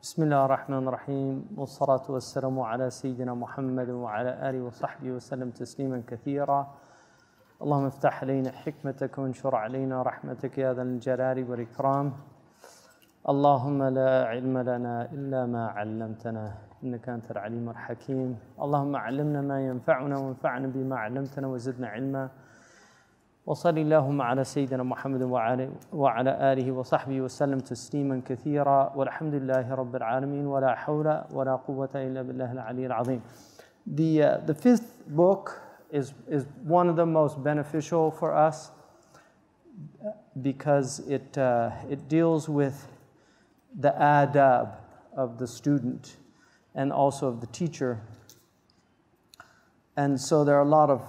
بسم الله الرحمن الرحيم والصلاة والسلام على سيدنا محمد وعلى آله وصحبه وسلم تسليما كثيرا. اللهم افتح علينا حكمتك وانشر علينا رحمتك يا ذا الجلال والإكرام. اللهم لا علم لنا إلا ما علمتنا إنك أنت العليم الحكيم. اللهم علمنا ما ينفعنا وانفعنا بما علمتنا وزدنا علما. وصلى اللهم على سيدنا محمد وعلى آله وصحبه وسلم تسليما كثيرا والحمد لله رب العالمين ولا حول ولا قوة إلا بالله العلي العظيم. The fifth book is one of the most beneficial for us because it deals with the adab of the student and also of the teacher. And so there are a lot of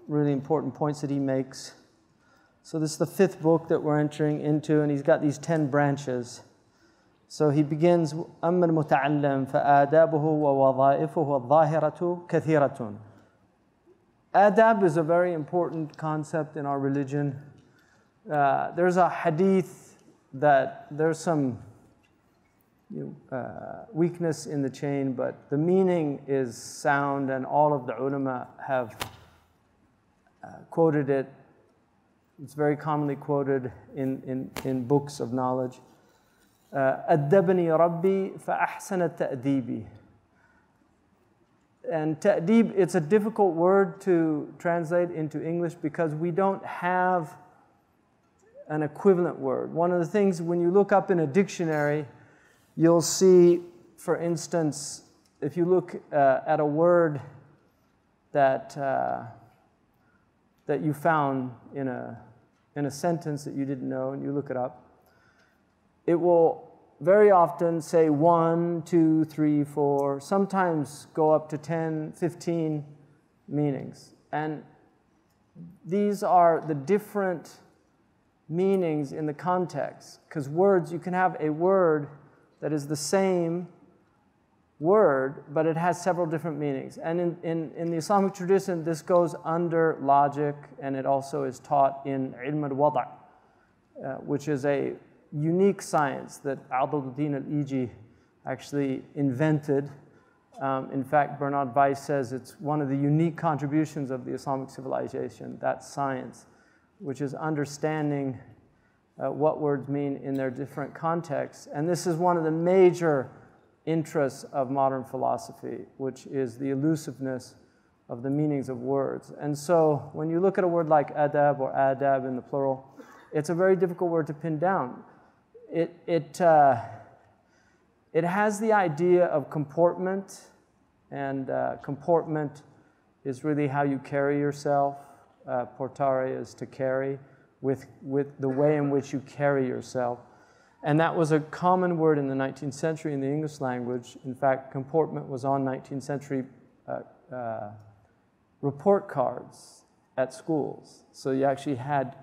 really important points that he makes. So this is the fifth book that we're entering into, and he's got these 10 branches. So he begins, أَمَّا الْمُتَعَلَّمْ فَآدَابُهُ وَوَظَائِفُهُ الظَّاهِرَةُ كَثِيرَةٌ. Adab is a very important concept in our religion. There's a hadith that there's some weakness in the chain, but the meaning is sound, and all of the ulama have quoted it. It's very commonly quoted in books of knowledge. أَدَّبَنِي رَبِّي فَأَحْسَنَ التَّأْدِيبِ. And ta'deeb, it's a difficult word to translate into English because we don't have an equivalent word. One of the things, when you look up in a dictionary, you'll see, for instance, if you look at a word that you found in a sentence that you didn't know, and you look it up, it will very often say 1, 2, 3, 4, sometimes go up to 10, 15 meanings. And these are the different meanings in the context. Because words, you can have a word that is the same word, but it has several different meanings. And in the Islamic tradition, this goes under logic, and it also is taught in ilm al-wada', which is a unique science that Adad-ud-Din al-Iji actually invented. In fact, Bernard Weiss says it's one of the unique contributions of the Islamic civilization, that science, which is understanding what words mean in their different contexts. And this is one of the major interests of modern philosophy, which is the elusiveness of the meanings of words. And so when you look at a word like adab or adab in the plural, it's a very difficult word to pin down. It has the idea of comportment, and comportment is really how you carry yourself. Portare is to carry, with the way in which you carry yourself. And that was a common word in the 19th century in the English language. In fact, comportment was on 19th century report cards at schools. So you actually had,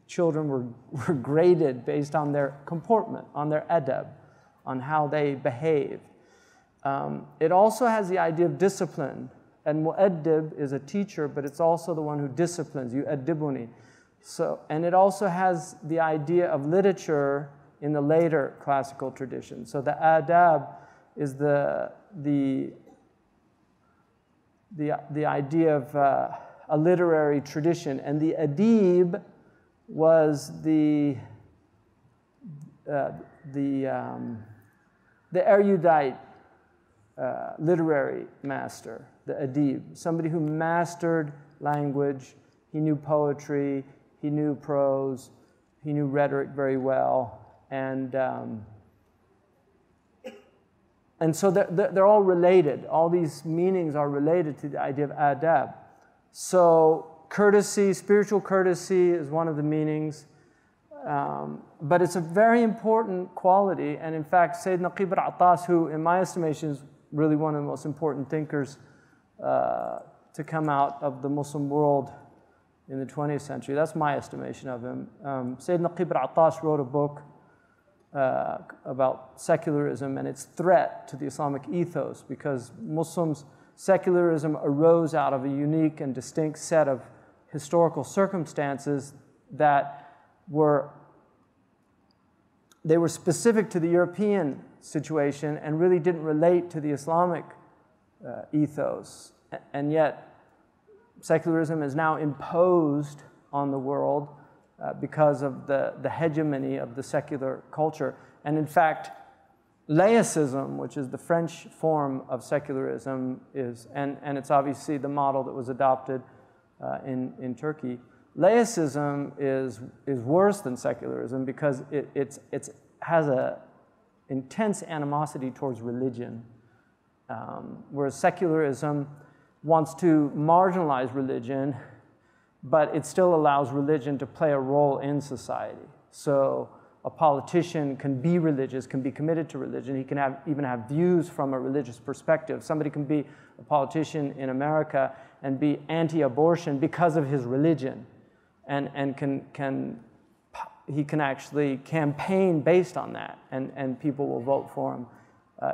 children were graded based on their comportment, on their adab, on how they behaved. It also has the idea of discipline. And mu'addib is a teacher, but it's also the one who disciplines, yu'addibuni. So, and it also has the idea of literature in the later classical tradition. So the adab is the idea of a literary tradition, and the adib was the erudite literary master, the adib, somebody who mastered language. He knew poetry, he knew prose, he knew rhetoric very well. And so they're all related. All these meanings are related to the idea of adab. So courtesy, spiritual courtesy is one of the meanings. But it's a very important quality. And in fact, Sayyidina Qibr Attas, who in my estimation is really one of the most important thinkers to come out of the Muslim world in the 20th century, that's my estimation of him. Sayyidina Qibr Attas wrote a book about secularism and its threat to the Islamic ethos, because Muslims, secularism arose out of a unique and distinct set of historical circumstances that were specific to the European situation and really didn't relate to the Islamic ethos. And yet, secularism is now imposed on the world because of the hegemony of the secular culture. And in fact, laicism, which is the French form of secularism, and it's obviously the model that was adopted in Turkey. Laicism is worse than secularism because it has an intense animosity towards religion, whereas secularism wants to marginalize religion, but it still allows religion to play a role in society. So a politician can be religious, can be committed to religion. He can even have views from a religious perspective. Somebody can be a politician in America and be anti-abortion because of his religion, and he can actually campaign based on that, and people will vote for him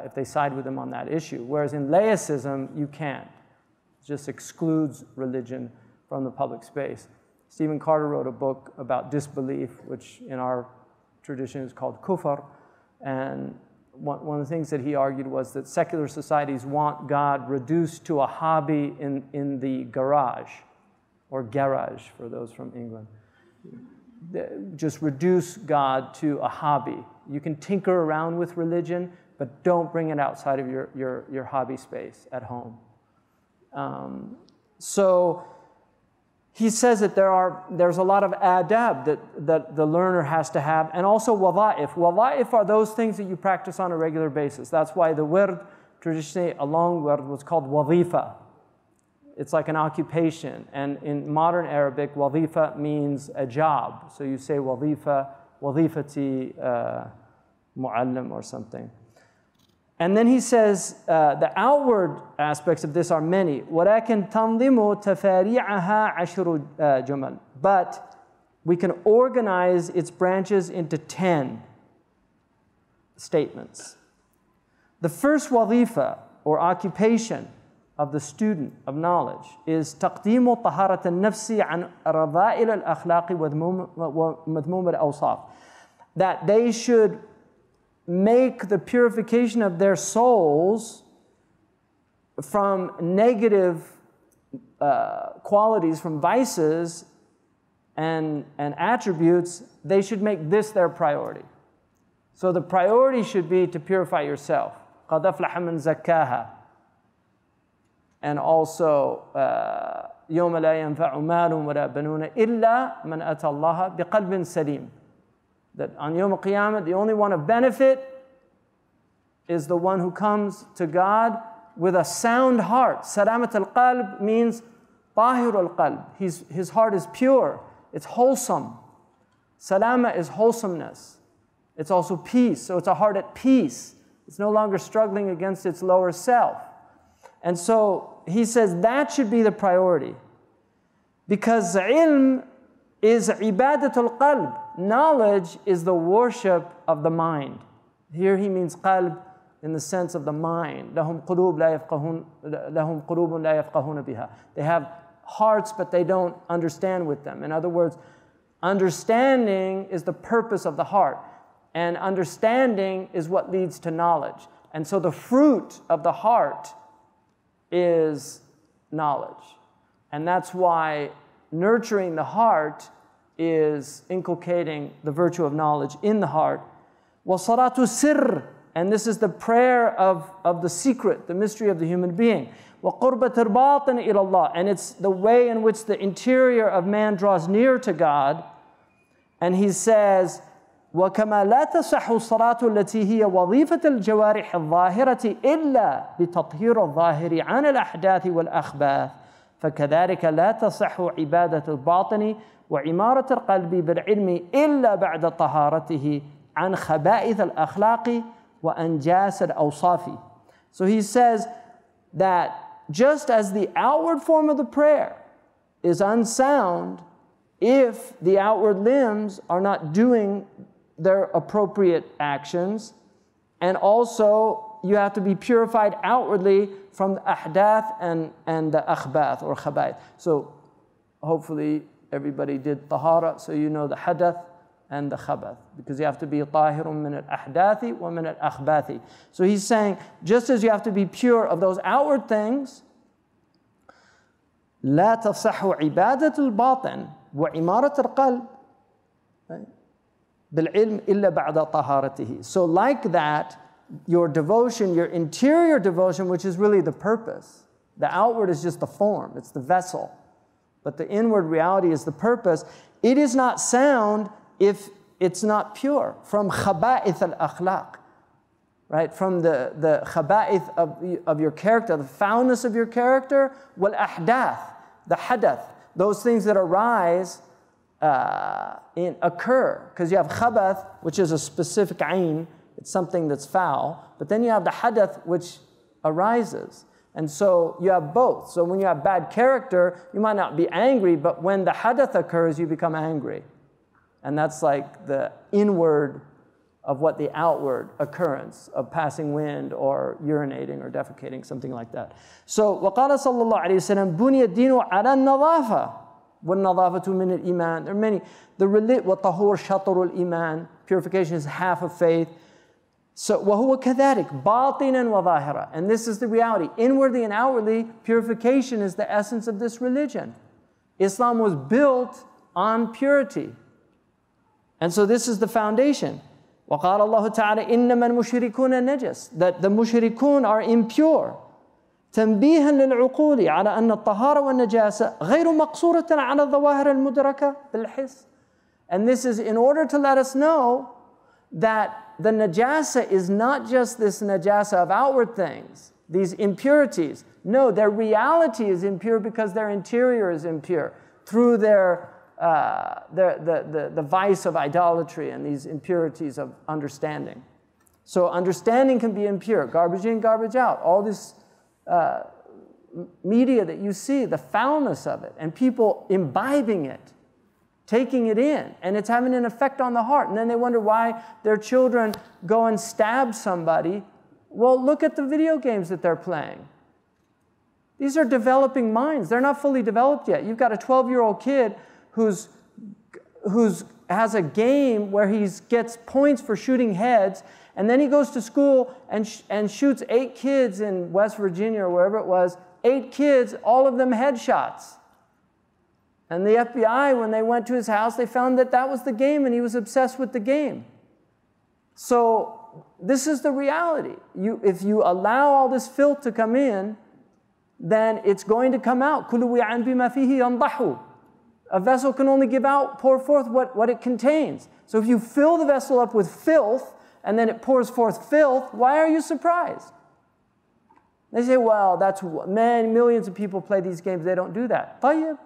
if they side with him on that issue. Whereas in laicism, you can't. It just excludes religion from the public space. Stephen Carter wrote a book about disbelief, which in our tradition is called kufr, and one of the things that he argued was that secular societies want God reduced to a hobby in the garage, or garage for those from England. Just reduce God to a hobby. You can tinker around with religion, but don't bring it outside of your hobby space at home. So he says that there's a lot of adab that the learner has to have, and also wada'if. Wada'if are those things that you practice on a regular basis. That's why the wird, traditionally a long wird, was called wadifa. It's like an occupation. And in modern Arabic, wadifa means a job. So you say wadifa, wadifati mu'allim or something. And then he says the outward aspects of this are many. وَلَكِنْ تَنْظِمُ تَفَارِعَهَا عَشْرُ جُمَلٍ. But we can organize its branches into 10 statements. The first wadifa, or occupation, of the student of knowledge is تقديم طهارة النفس عن رذائل الأخلاق ومذموم الأوصاف. That they should make the purification of their souls from negative qualities, from vices and attributes. They should make this their priority. So the priority should be to purify yourself. قَدْ أَفْلَحَ مَنْ زَكَّاهَا. And also, يَوْمَ لَا يَنْفَعُ مَالٌ وَلَا بَنُونَ إِلَّا مَنْ أَتَى اللَّهَ بِقَلْبٍ سَلِيمٍ. That on Yawm al-Qiyamah, the only one of benefit is the one who comes to God with a sound heart. Salamat al-qalb means tahir al-qalb. His heart is pure. It's wholesome. Salama is wholesomeness. It's also peace. So it's a heart at peace. It's no longer struggling against its lower self. And so he says that should be the priority. Because ilm is ibadatul qalb. Knowledge is the worship of the mind. Here he means qalb in the sense of the mind. لَهُمْ قُلُوبٌ لَا يَفْقَهُونَ بِهَا. They have hearts, but they don't understand with them. In other words, understanding is the purpose of the heart. And understanding is what leads to knowledge. And so the fruit of the heart is knowledge. And that's why nurturing the heart is inculcating the virtue of knowledge in the heart. وَصَلَاتُ السِّرِّ. And this is the prayer of the secret, the mystery of the human being. وَقُرْبَةَ إِرْبَاطٍ إِلَى اللَّهِ. And it's the way in which the interior of man draws near to God. And he says, وكما لا تصح الصلاة التي هي وظيفة الجوارح الظاهرة إلا بتطهير الظاهر عن الأحداث والأخباث فكذلك لا تصح عبادة الباطن وعمارة القلب بالعلم إلا بعد طهارته عن خبائث الأخلاق وأنجاس الأوصاف. So he says that just as the outward form of the prayer is unsound if the outward limbs are not doing their appropriate actions, and also you have to be purified outwardly from the ahdath and the akhbath or khabaith. So hopefully everybody did tahara, so you know the hadath and the khabath, because you have to be طاهر من الأحداث ومن الأخباث. So he's saying, just as you have to be pure of those outward things, لا تصح عبادة الباطن وعمارة القلب بالعلم إلا بعد طهارته. So like that, your devotion, your interior devotion, which is really the purpose. The outward is just the form, it's the vessel. But the inward reality is the purpose. It is not sound if it's not pure. From khaba'ith al-akhlaq, right? From the khaba'ith of your character, the foulness of your character, wal ahdath, the hadath, those things that arise occur. Because you have khabath, which is a specific ayn, it's something that's foul, but then you have the hadath, which arises. And so you have both. So when you have bad character, you might not be angry, but when the hadath occurs, you become angry. And that's like the inward of what the outward occurrence of passing wind or urinating or defecating, something like that. So وقال صلى الله عليه وسلم بني الدين على النظافة والنظافة من الإيمان. There are many. والطهور شطر الإيمان. Purification is half of faith. So وهو كذلك باطنا وظاهرا. And this is the reality. Inwardly and outwardly, purification is the essence of this religion. Islam was built on purity. And so this is the foundation. وقال الله تعالى إنما المشركون نجس. That the mushrikun are impure. تنبيها للعقول على أن الطهارة والنجاسة غير مقصورة على الظواهر المدركة بالحس. And this is in order to let us know that the najasa is not just this najasa of outward things, these impurities. No, their reality is impure because their interior is impure through the vice of idolatry and these impurities of understanding. So understanding can be impure, garbage in, garbage out. All this media that you see, the foulness of it, and people imbibing it, taking it in, and it's having an effect on the heart. And then they wonder why their children go and stab somebody. Well, look at the video games that they're playing. These are developing minds. They're not fully developed yet. You've got a 12-year-old kid who's has a game where he gets points for shooting heads, and then he goes to school and shoots 8 kids in West Virginia or wherever it was, 8 kids, all of them headshots. And the FBI, when they went to his house, they found that that was the game, and he was obsessed with the game. So this is the reality. If you allow all this filth to come in, then it's going to come out. كُلُّ وِعَنْ بِمَا فِيهِ يَنْضَحُ. A vessel can only give out, pour forth what it contains. So if you fill the vessel up with filth, and then it pours forth filth, why are you surprised? They say, well, that's millions of people play these games, they don't do that. طيب.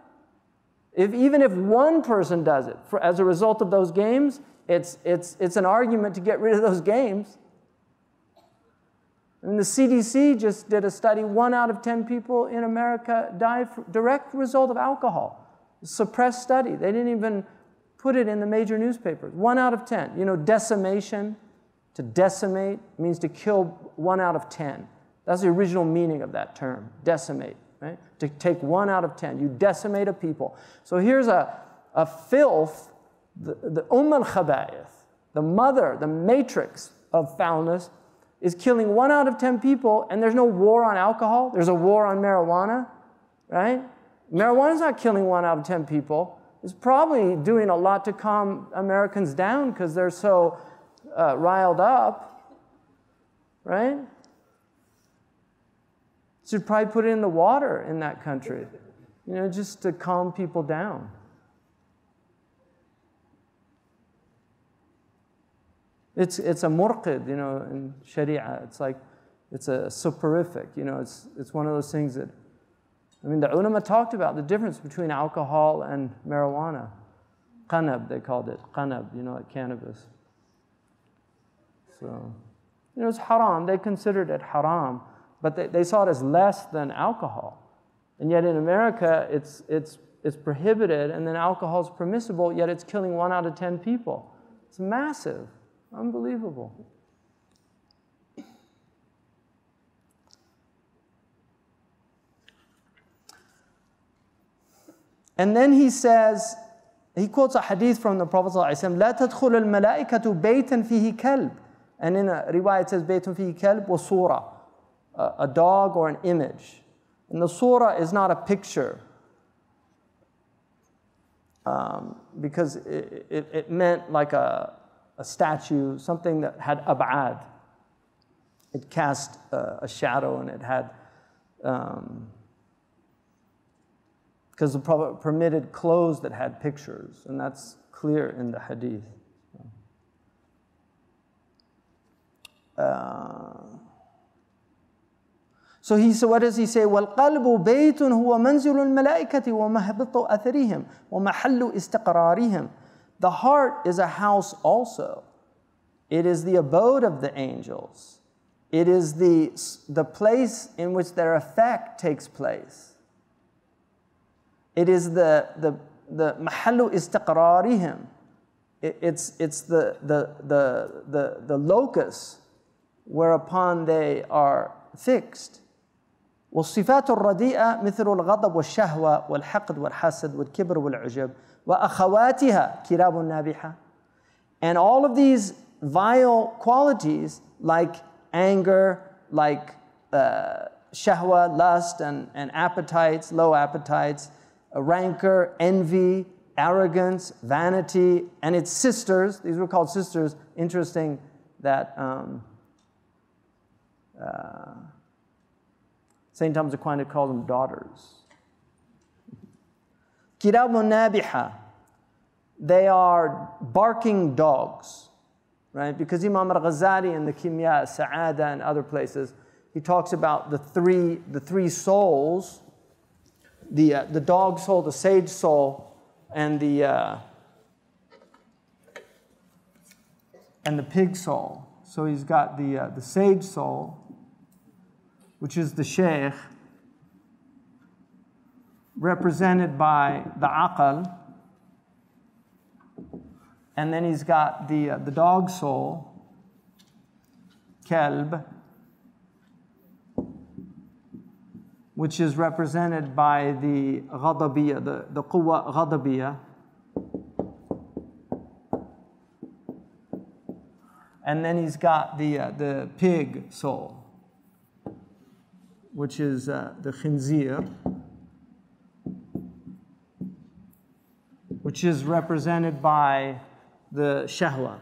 Even if one person does it as a result of those games, it's an argument to get rid of those games. And the CDC just did a study, 1 out of 10 people in America die direct result of alcohol. Suppressed study. They didn't even put it in the major newspapers. 1 out of 10. You know, decimation, to decimate means to kill 1 out of 10. That's the original meaning of that term, decimate. Right? To take 1 out of 10. You decimate a people. So here's a filth, the al-Khaba'ith, the mother, the matrix of foulness, is killing 1 out of 10 people, and there's no war on alcohol. There's a war on marijuana, right? Marijuana's not killing 1 out of 10 people. It's probably doing a lot to calm Americans down because they're so riled up, right? Should probably put it in the water in that country, you know, just to calm people down. It's a murqid, you know, in Sharia. It's like, it's a soporific, you know, it's one of those things that, I mean, the ulama talked about the difference between alcohol and marijuana. Qanab, they called it. Qanab, you know, like cannabis. So, you know, it's haram. They considered it haram. But they saw it as less than alcohol. And yet in America, it's prohibited, and then alcohol is permissible, yet it's killing 1 out of 10 people. It's massive, unbelievable. And then he says, he quotes a hadith from the Prophet ﷺ, لا تدخل الملائكة بيتا فيه كلب. And in a riwayah it says بيت فيه كلب وصورة, a dog or an image. And the surah is not a picture, because it meant like a statue, something that had ab'ad. It cast a shadow, and it had, because the Prophet permitted clothes that had pictures, and that's clear in the hadith. So he said, what does he say? وَالْقَلْبُ بَيْتٌ هُوَ مَنْزِلُ الْمَلَائِكَةِ وَمَهْبِطُ أَثَرِهِمْ وَمَحَلُّ إِسْتِقْرَارِهِمْ. The heart is a house also. It is the abode of the angels. It is the place in which their effect takes place. It is the مَحَلُّ إِسْتِقْرَارِهِمْ. It's the locus whereupon they are fixed. والصفات الرديئة مثل الغضب والشهوة والحقد والحسد والكبر والعجب وأخواتها كلاب نابحة. And all of these vile qualities, like anger, like shahwa, lust and appetites, low appetites, rancor, envy, arrogance, vanity, and its sisters, these were called sisters. Interesting that St. Thomas Aquinas called them daughters. Kirabun nabiha, they are barking dogs, right? Because Imam al-Ghazali in the Kimya Sa'ada and other places, he talks about the three souls, the dog soul, the sage soul, and the pig soul. So he's got the sage soul, which is the sheikh, represented by the aql, and then he's got the dog soul, kalb, which is represented by the ghadabiyya, the quwwa ghadabiyya. And then he's got the pig soul, which is the khinzir, which is represented by the shahwa.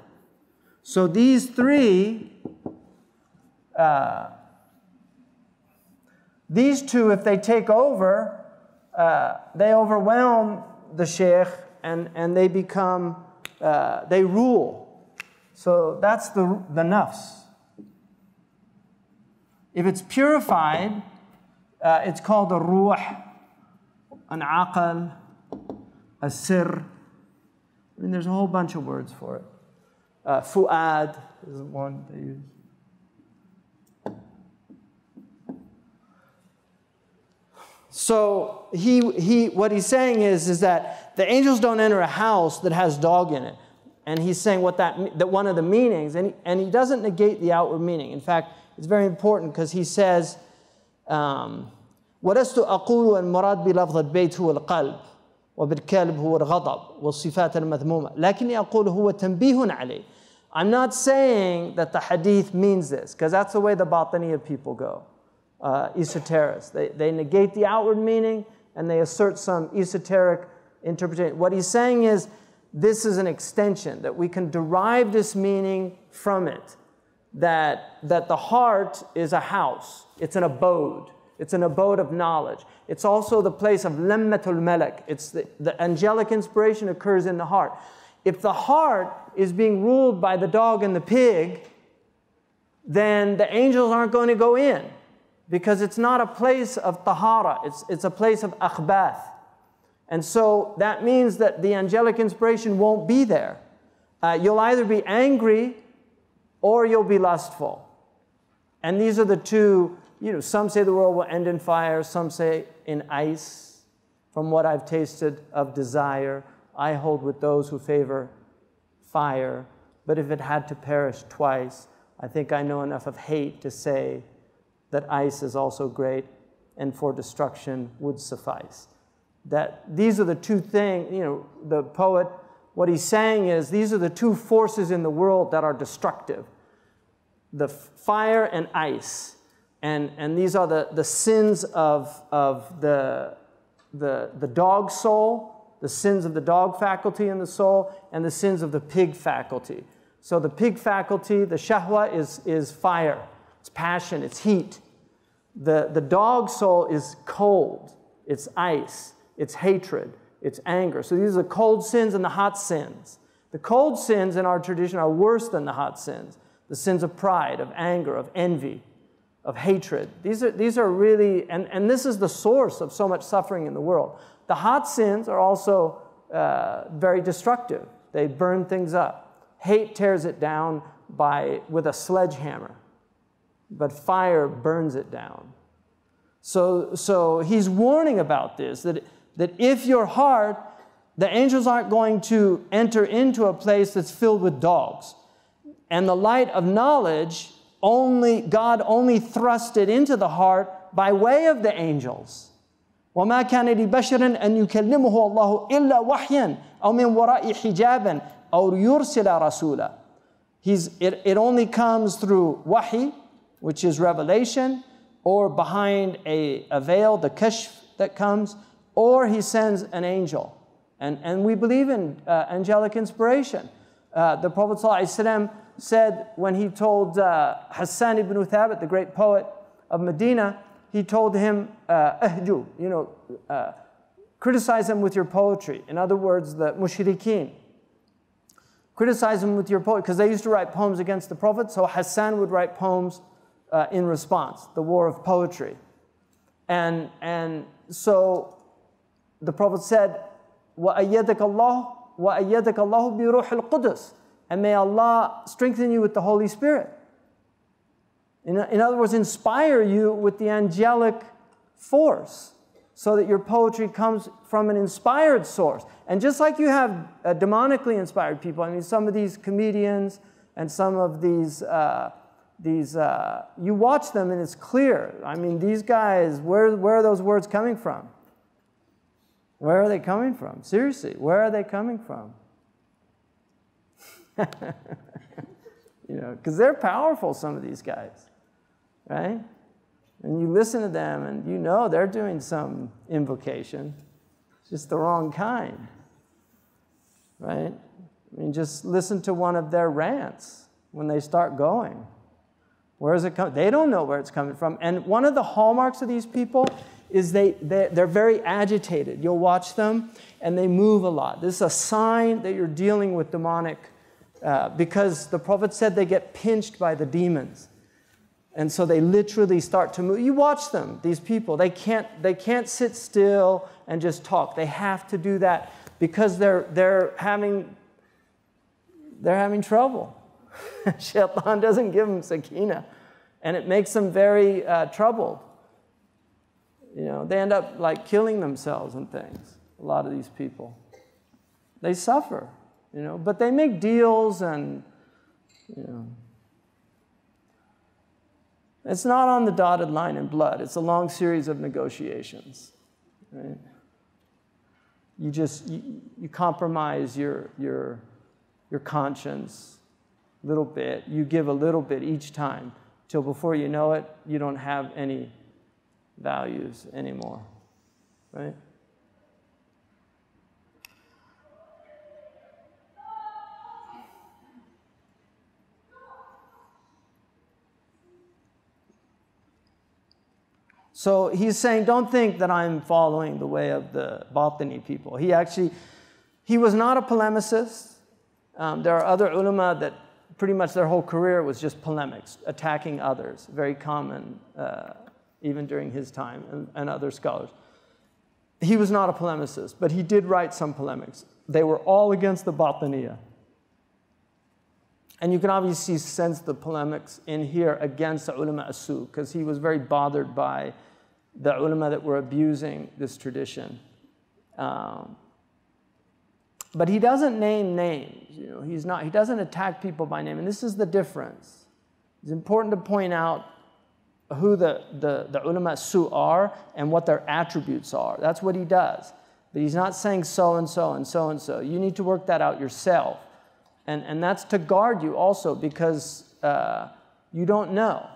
So these three, these two, if they take over, they overwhelm the sheikh and they become, they rule. So that's the nafs. If it's purified, it's called a ruh, an aqal, a sir. I mean, there's a whole bunch of words for it. Fu'ad is one they use. So what he's saying is that the angels don't enter a house that has dog in it. And he's saying that one of the meanings, and he doesn't negate the outward meaning. In fact, it's very important because he says, وَلَسْتُ أَقُولُ الْمُرَادْ بِلَفْظِ الْبَيْتِ هُوَ الْقَلْبِ وَبِالْكَلْبِ هُوَ الْغَضَبِ وَالصِّفَاتِ الْمَذْمُومَةِ لَكِنِّي أَقُولُ هُوَ تَنْبِيهٌ عَلَيْهِ. I'm not saying that the hadith means this, because that's the way the Batiniya people go, esoterics. They negate the outward meaning and they assert some esoteric interpretation. What he's saying is, this is an extension, that we can derive this meaning from it, that the heart is a house, it's an abode of knowledge. It's also the place of lammatul malak. It's the angelic inspiration occurs in the heart. If the heart is being ruled by the dog and the pig, then the angels aren't going to go in, because it's not a place of tahara, it's a place of akhbath. And so that means that the angelic inspiration won't be there. You'll either be angry or you'll be lustful. And these are the two, some say the world will end in fire, some say in ice. From what I've tasted of desire, I hold with those who favor fire. But if it had to perish twice, I think I know enough of hate to say that ice is also great and for destruction would suffice. That these are the two things, you know, the poet, what he's saying is these are the two forces in the world that are destructive. The fire and ice. And these are the sins of the dog soul, the sins of the dog faculty in the soul, and the sins of the pig faculty. So the pig faculty, the shahwa, is fire. It's passion, it's heat. The dog soul is cold, it's ice, it's hatred, it's anger. So these are the cold sins and the hot sins. The cold sins in our tradition are worse than the hot sins. The sins of pride, of anger, of envy, of hatred. These are really, and this is the source of so much suffering in the world. The hot sins are also very destructive. They burn things up. Hate tears it down with a sledgehammer, but fire burns it down. So he's warning about this, that if your heart, the angels aren't going to enter into a place that's filled with dogs. And the light of knowledge, God only thrust it into the heart by way of the angels. وَمَا كَانَ لِبَشَرٍ أَن يُكَلِّمُهُ اللَّهُ إِلَّا وَحْيًا أَوْ مِنْ وَرَاءِ حِجَابٍ أَوْ يُرْسِلَ رَسُولًا. It only comes through wahi, which is revelation, or behind a veil, the kashf that comes, or he sends an angel. And we believe in angelic inspiration. The Prophet ﷺ said when he told Hassan ibn Thabit, the great poet of Medina, he told him, ahju, criticize him with your poetry. In other words, the mushrikeen. Criticize him with your poetry, because they used to write poems against the Prophet, so Hassan would write poems in response, the war of poetry. And so the Prophet said, وَأَيَّدَكَ اللَّهُ بِرُوحِ الْقُدُسِ, and may Allah strengthen you with the Holy Spirit. In other words, inspire you with the angelic force so that your poetry comes from an inspired source. And just like you have demonically inspired people, I mean, some of these comedians and some of these, you watch them and it's clear. I mean, these guys, where are those words coming from? Where are they coming from? Seriously, where are they coming from? Because they're powerful, some of these guys, right? And you listen to them and they're doing some invocation. It's just the wrong kind, right? I mean, just listen to one of their rants when they start going. Where is it coming? They don't know where it's coming from. And one of the hallmarks of these people is they're very agitated. You'll watch them and they move a lot. This is a sign that you're dealing with demonic, because the Prophet said they get pinched by the demons. And so they literally start to move. You watch them, these people. They can't sit still and just talk. They have to do that because they're having trouble. Shaitan doesn't give them sakina, and it makes them very troubled. They end up like killing themselves and things. A lot of these people, they suffer, but they make deals and, it's not on the dotted line in blood. It's a long series of negotiations, right? You compromise your conscience a little bit. You give a little bit each time till before you know it, you don't have any values anymore, right? So he's saying, don't think that I'm following the way of the Batini people. He was not a polemicist. There are other ulama that pretty much their whole career was just polemics, attacking others, very common even during his time, and other scholars. He was not a polemicist, but he did write some polemics. They were all against the Batiniya. And you can obviously sense the polemics in here against the ulama as-su, because he was very bothered by the ulama that were abusing this tradition. But he doesn't name names. He doesn't attack people by name, and this is the difference. It's important to point out who the ulama as-su are and what their attributes are. That's what he does. But he's not saying so-and-so and so-and-so. You need to work that out yourself. And that's to guard you also, because you don't know.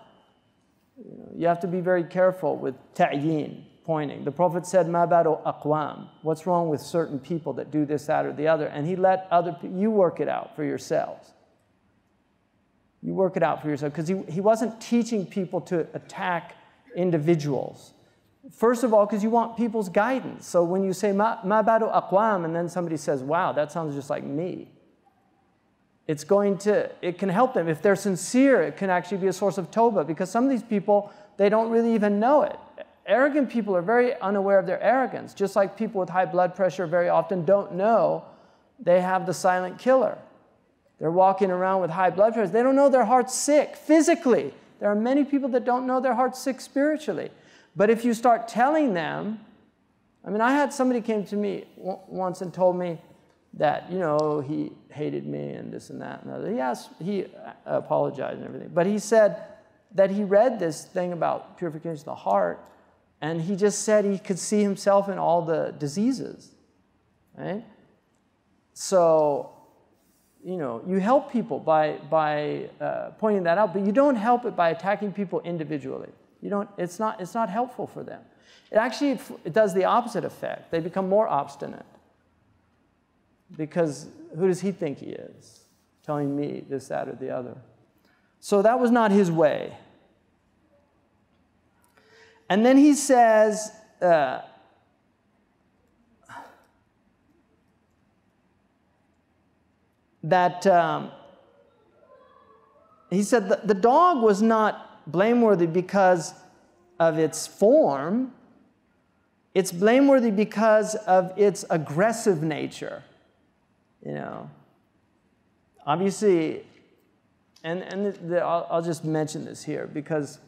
You have to be very careful with ta'yin, pointing. The Prophet said, "Ma baru aqwam." What's wrong with certain people that do this, that, or the other? And he let other people, you work it out for yourselves. You work it out for yourself. Because he wasn't teaching people to attack individuals. First of all, because you want people's guidance. So when you say, "Ma baru aqwam," and then somebody says, "Wow, that sounds just like me," it can help them. If they're sincere, it can actually be a source of tawbah, because some of these people, they don't really even know it. Arrogant people are very unaware of their arrogance, just like people with high blood pressure very often don't know they have the silent killer. They're walking around with high blood pressure. They don't know their heart's sick physically. There are many people that don't know their heart's sick spiritually. But if you start telling them, I mean, I had somebody came to me once and told me that, he hated me and this and that and other. He apologized and everything. But he said that he read this thing about purification of the heart, and he just said he could see himself in all the diseases, right? So, you help people by pointing that out, but you don't help it by attacking people individually. It's not helpful for them. It does the opposite effect. They become more obstinate. Because who does he think he is? Telling me this, that, or the other. So that was not his way. And then he says, he said that the dog was not blameworthy because of its form. It's blameworthy because of its aggressive nature. Obviously, I'll just mention this here, because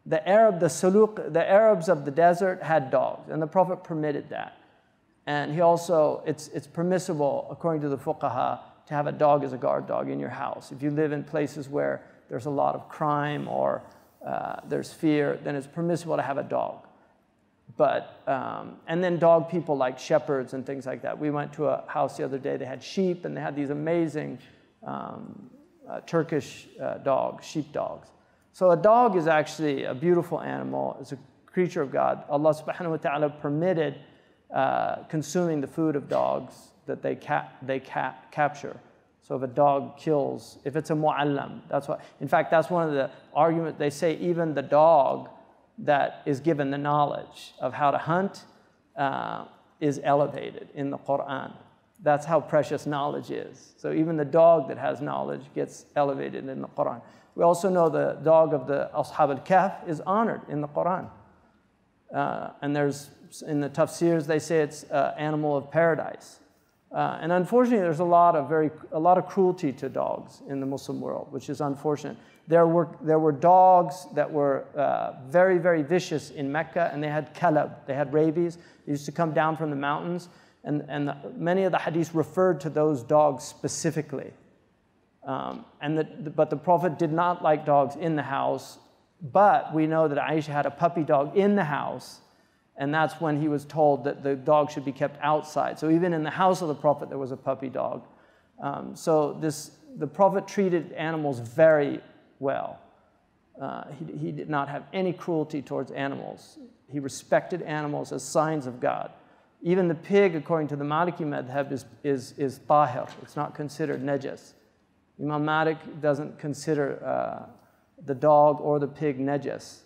the Arabs of the desert had dogs, and the Prophet permitted that. And he also, it's permissible, according to the fuqaha, to have a dog as a guard dog in your house. If you live in places where there's a lot of crime or there's fear, then it's permissible to have a dog. But, and then dog people like shepherds and things like that. We went to a house the other day, they had sheep, and they had these amazing Turkish dogs, sheep dogs. So a dog is actually a beautiful animal. It's a creature of God. Allah subhanahu wa ta'ala permitted consuming the food of dogs that they capture. So if a dog kills, if it's a mu'allam, that's what, in fact, that's one of the arguments. They say even the dog that is given the knowledge of how to hunt is elevated in the Quran. That's how precious knowledge is. So even the dog that has knowledge gets elevated in the Quran. We also know the dog of the Ashab al-Kahf is honored in the Quran. And there's, in the tafsirs, they say it's animal of paradise. And unfortunately, there's a lot of cruelty to dogs in the Muslim world, which is unfortunate. There were dogs that were very, very vicious in Mecca, and they had kalab, they had rabies. They used to come down from the mountains, and many of the hadiths referred to those dogs specifically. But the Prophet did not like dogs in the house, but we know that Aisha had a puppy dog in the house, and that's when he was told that the dog should be kept outside. So even in the house of the Prophet, there was a puppy dog. The Prophet treated animals very well. He did not have any cruelty towards animals. He respected animals as signs of God. Even the pig, according to the Maliki madhab, is tahir. It's not considered najas. Imam Malik doesn't consider the dog or the pig najas.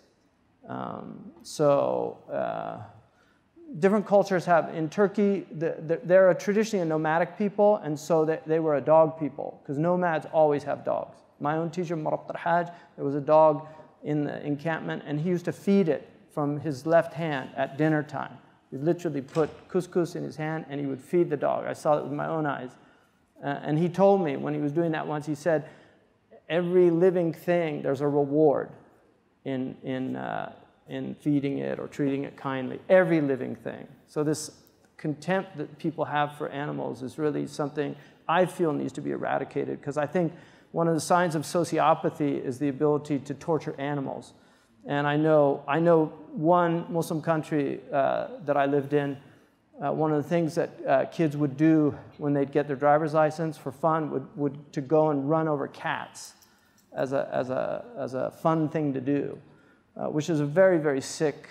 Different cultures have, in Turkey, they're traditionally a nomadic people, and so they were a dog people, because nomads always have dogs. My own teacher, Murabt al-Hajj, there was a dog in the encampment, and he used to feed it from his left hand at dinner time. He literally put couscous in his hand, and he would feed the dog. I saw it with my own eyes. And he told me when he was doing that once, he said, every living thing, there's a reward in feeding it or treating it kindly. Every living thing. So this contempt that people have for animals is really something I feel needs to be eradicated, because I think one of the signs of sociopathy is the ability to torture animals. And I know one Muslim country that I lived in, one of the things that kids would do when they'd get their driver's license for fun would to go and run over cats as a fun thing to do, which is a very, very sick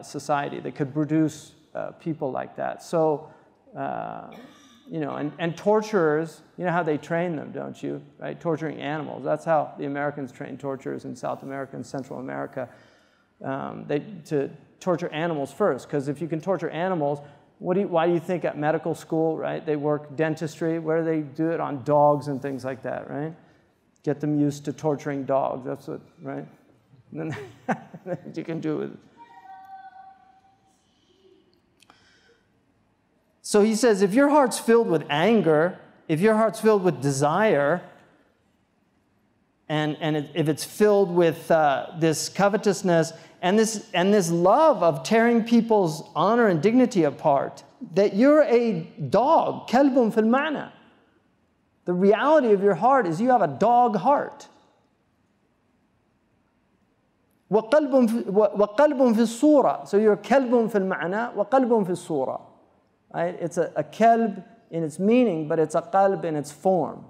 society that could produce people like that. So, and torturers, you know how they train them, don't you? Right? Torturing animals. That's how the Americans train torturers in South America and Central America. To torture animals first, because if you can torture animals, why do you think at medical school, right, they work dentistry? Where do they do it? On dogs and things like that, right? Get them used to torturing dogs. That's what, right? And then you can do it. So he says, if your heart's filled with anger, if your heart's filled with desire, and if it's filled with this covetousness and this love of tearing people's honor and dignity apart, that you're a dog, kalbun fil ma'na. The reality of your heart is you have a dog heart. وَقَلْبٌ فِي الصُّورَةِ. So you're kalbun fil ma'na, وَقَلْبٌ فِي الصُّورَةِ. Right? It's a kalb in its meaning, but it's a qalb in its form.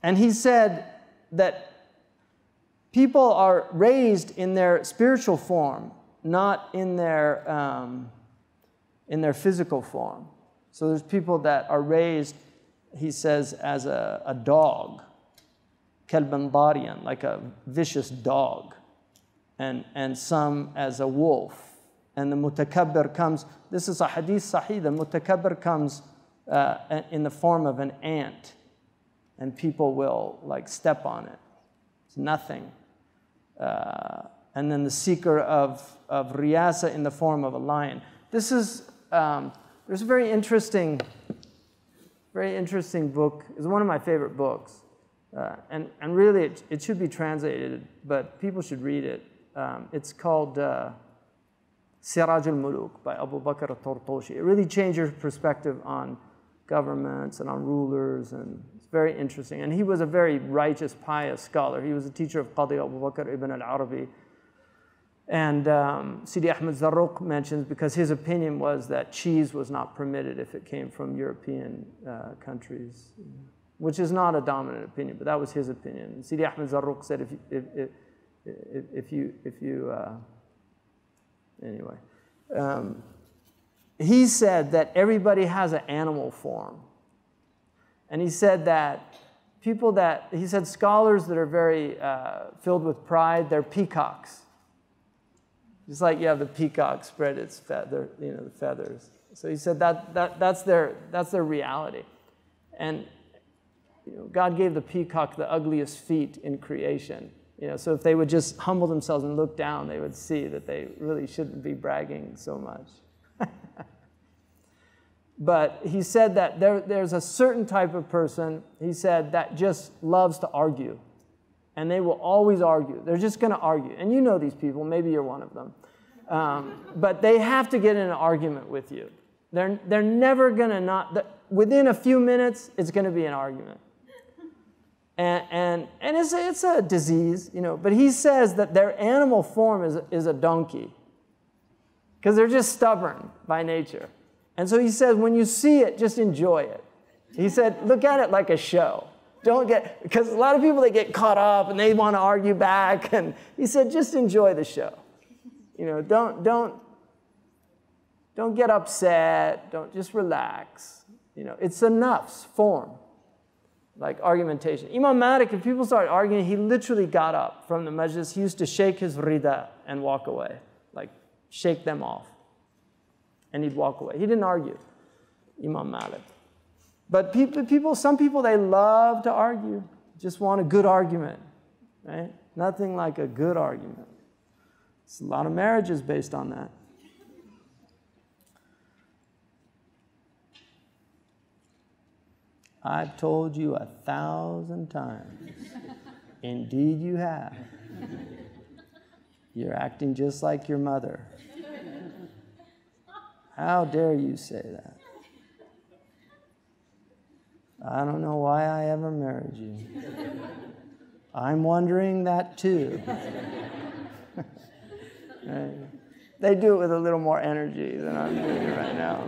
And he said that people are raised in their spiritual form, not in their physical form. So there's people that are raised, he says, as a dog, kalban dariyan, like a vicious dog, and some as a wolf. And the mutakabbir comes, this is a hadith sahih, the mutakabbir comes in the form of an ant, and people will like step on it. It's nothing. And then the seeker of riyasa in the form of a lion. This is, there's a very interesting book. It's one of my favorite books. And really it should be translated, but people should read it. It's called Siraj al-Muluk by Abu Bakr al-Tortoshi. It really changed your perspective on governments and on rulers, and it's very interesting. And he was a very righteous, pious scholar. He was a teacher of Qadi Abu Bakr ibn al-Arabi. And Sidi Ahmed Zarruq mentions, because his opinion was that cheese was not permitted if it came from European countries, which is not a dominant opinion, but that was his opinion. And Sidi Ahmed Zarruq said, he said that everybody has an animal form. And he said that he said scholars that are very filled with pride, they're peacocks. Just like you have the peacock spread its feather, the feathers. So he said that's their reality. And God gave the peacock the ugliest feet in creation. So if they would just humble themselves and look down, they would see that they really shouldn't be bragging so much. But he said that there's a certain type of person, he said, that just loves to argue. And they will always argue. They're just going to argue. And you know these people. Maybe you're one of them. But they have to get in an argument with you. They're never going to not... Within a few minutes, it's going to be an argument. And it's a disease, But he says that their animal form is a donkey. Because they're just stubborn by nature. And so he says, when you see it, just enjoy it. He said, look at it like a show. Because a lot of people, they get caught up and they want to argue back. And he said, just enjoy the show. Don't get upset. Don't, just relax. It's a nafs form, like argumentation. Imam Malik, if people started arguing, he literally got up from the majlis. He used to shake his rida and walk away, like shake them off. And he'd walk away. He didn't argue, Imam Malik. But some people, they love to argue, just want a good argument, right? Nothing like a good argument. It's a lot of marriages based on that. I've told you 1,000 times. Indeed you have. You're acting just like your mother. How dare you say that? I don't know why I ever married you. I'm wondering that too. Right? They do it with a little more energy than I'm doing it right now.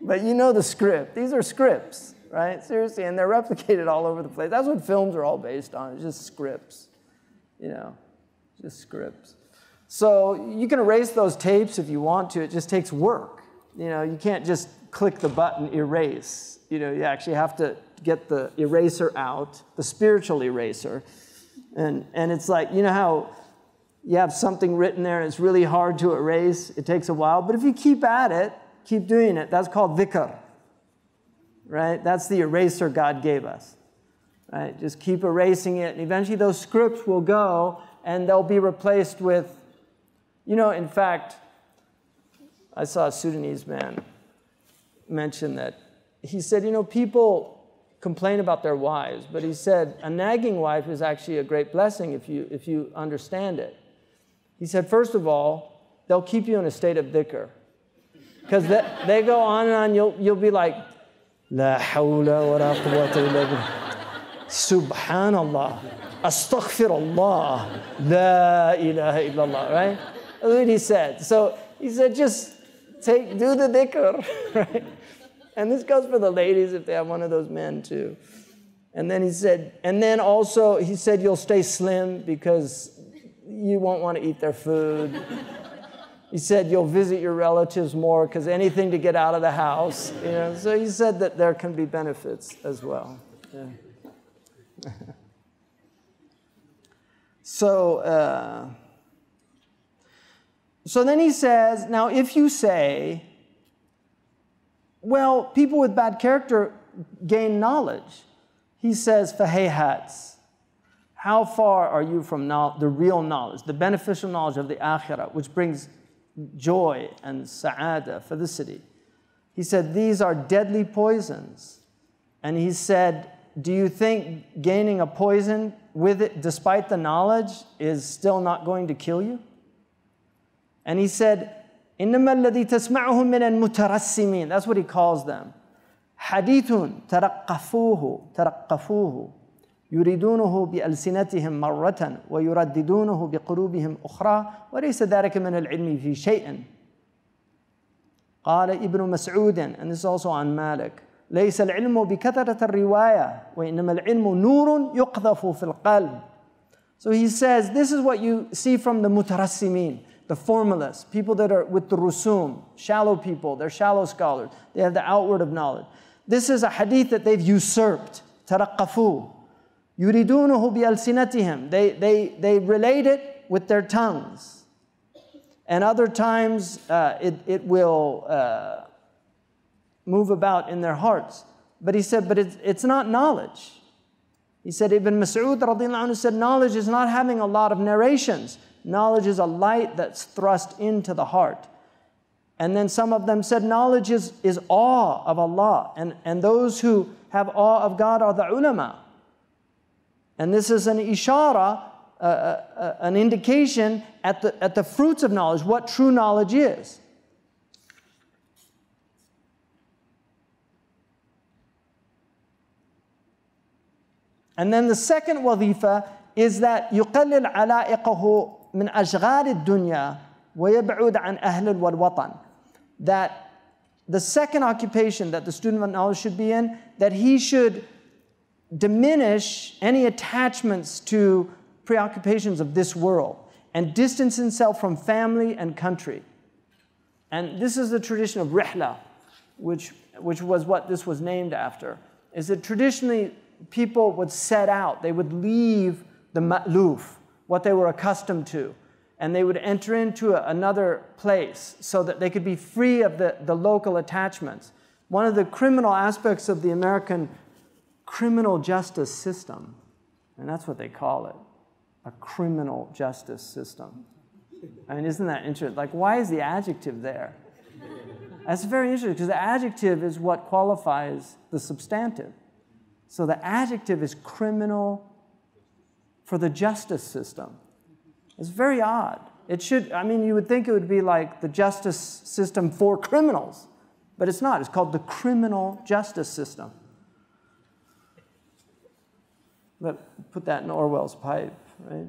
But you know the script. These are scripts, right? Seriously, and they're replicated all over the place. That's what films are all based on. It's just scripts, you know, just scripts. So you can erase those tapes if you want to. It just takes work. You know, you can't just click the button, erase. You know, you actually have to get the eraser out, the spiritual eraser. And it's like, you know how you have something written there and it's really hard to erase? It takes a while. But if you keep at it, keep doing it, that's called dhikr. Right? That's the eraser God gave us. Right? Just keep erasing it. And eventually those scripts will go and they'll be replaced with, you know, in fact, I saw a Sudanese man mention that. He said, you know, people complain about their wives, but he said a nagging wife is actually a great blessing if you understand it. He said, first of all, they'll keep you in a state of dhikr. Because they go on and on, you'll be like, La hawla wa la quwwata illa billah. Subhanallah. Astaghfirullah. La ilaha illallah, right? That's what he said. So he said, just do the dhikr, right? And this goes for the ladies if they have one of those men too. And then he said, you'll stay slim because you won't want to eat their food. He said you'll visit your relatives more because anything to get out of the house. You know? So he said that there can be benefits as well. Yeah. So then he says, now if you say, well, people with bad character gain knowledge. He says, فَهَيْهَاتٍ. How far are you from the real knowledge, the beneficial knowledge of the akhirah, which brings joy and sa'ada, felicity? He said, these are deadly poisons. And he said, do you think gaining a poison with it, despite the knowledge, is still not going to kill you? And he said, إنما الذي تسمعه من المترسمين. That's what he calls them. حديث ترقفوه يريدونه بألسنتهم مرة ويرددونه بقلوبهم أخرى وليس ذلك من العلم في شيء. قال ابن مسعود, and this is also on Malik, ليس العلم بكثرة الرواية وإنما العلم نور يقذف في القلب. So he says, this is what you see from the mutarassimin, the formalists, people that are with the rusum, shallow people, they're shallow scholars. They have the outward of knowledge. This is a hadith that they've usurped. ترقفوه يريدونه بألسنتهم. They relate it with their tongues. And other times it will move about in their hearts. But he said, but it's not knowledge. He said, Ibn Mas'ud radiallahu anhu said, knowledge is not having a lot of narrations. Knowledge is a light that's thrust into the heart. And then some of them said, knowledge is awe of Allah. And those who have awe of God are the ulama. And this is an ishara, an indication at the fruits of knowledge, what true knowledge is. And then the second wazifa is that يقلل علائقه من أشغال الدنيا ويبعد عن أهل والوطن. That the second occupation that the student of knowledge should be in, that he should diminish any attachments to preoccupations of this world and distance himself from family and country. And this is the tradition of rihla, which was what this was named after, is that traditionally people would set out, they would leave the ma'luf, what they were accustomed to, and they would enter into another place so that they could be free of the local attachments. One of the criminal aspects of the American criminal justice system, and that's what they call it, a criminal justice system. I mean, isn't that interesting? Like, why is the adjective there? That's very interesting, because the adjective is what qualifies the substantive. So the adjective is criminal for the justice system. It's very odd. It should, I mean, you would think it would be like the justice system for criminals, but it's not. It's called the criminal justice system. But put that in Orwell's pipe, right?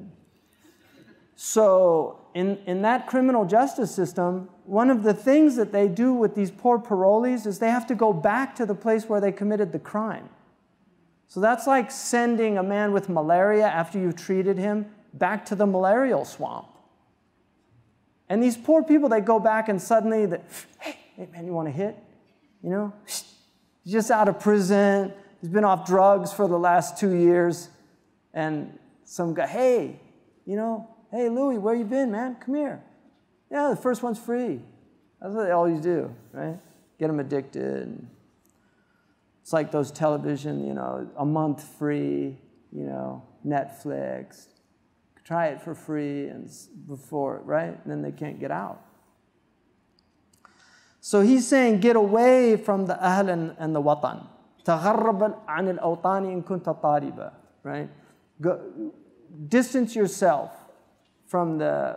So in that criminal justice system, one of the things that they do with these poor parolees is they have to go back to the place where they committed the crime. So that's like sending a man with malaria after you've treated him back to the malarial swamp. And these poor people, they go back and suddenly, hey man, you want a hit? You know, he's just out of prison. He's been off drugs for the last 2 years. And some guy, hey, you know, hey Louis, where you been, man? Come here. Yeah, the first one's free. That's what they always do, right? Get them addicted. It's like those television, you know, a month free, you know, Netflix. Try it for free and before, right? And then they can't get out. So he's saying, get away from the ahl and the watan. تغرب عن الأوطان إن كنت طالبا, right? Distance yourself from the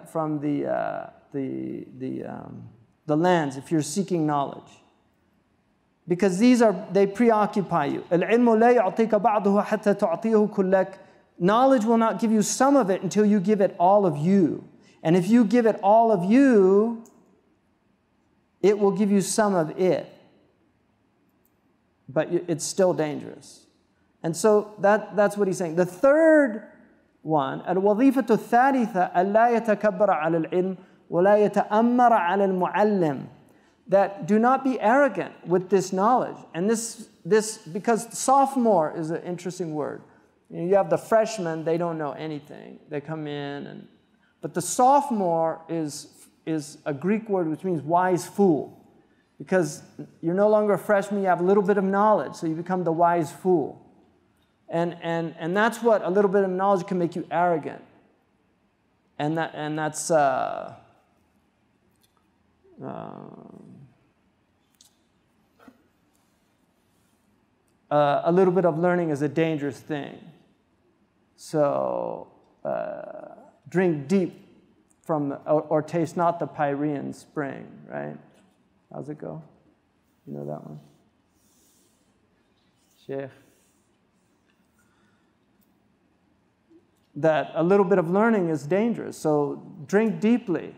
lands if you're seeking knowledge. Because they preoccupy you. العلم لا يعطيك بعضه حتى تعطيه كلك. Knowledge will not give you some of it until you give it all of you. And if you give it all of you, it will give you some of it. But it's still dangerous. And so that's what he's saying. The third one, الوظيفة الثالثة ألا يتكبر على العلم ولا يتأمر على المعلم. That do not be arrogant with this knowledge. And this because sophomore is an interesting word. You have the freshmen, they don't know anything. They come in, but the sophomore is a Greek word which means wise fool. Because you're no longer a freshman, you have a little bit of knowledge, so you become the wise fool. And that's what a little bit of knowledge can make you arrogant. And that's a little bit of learning is a dangerous thing. So drink deep from or taste not the Pyrean spring, right? How's it go? You know that one? Sheikh. That a little bit of learning is dangerous. So drink deeply,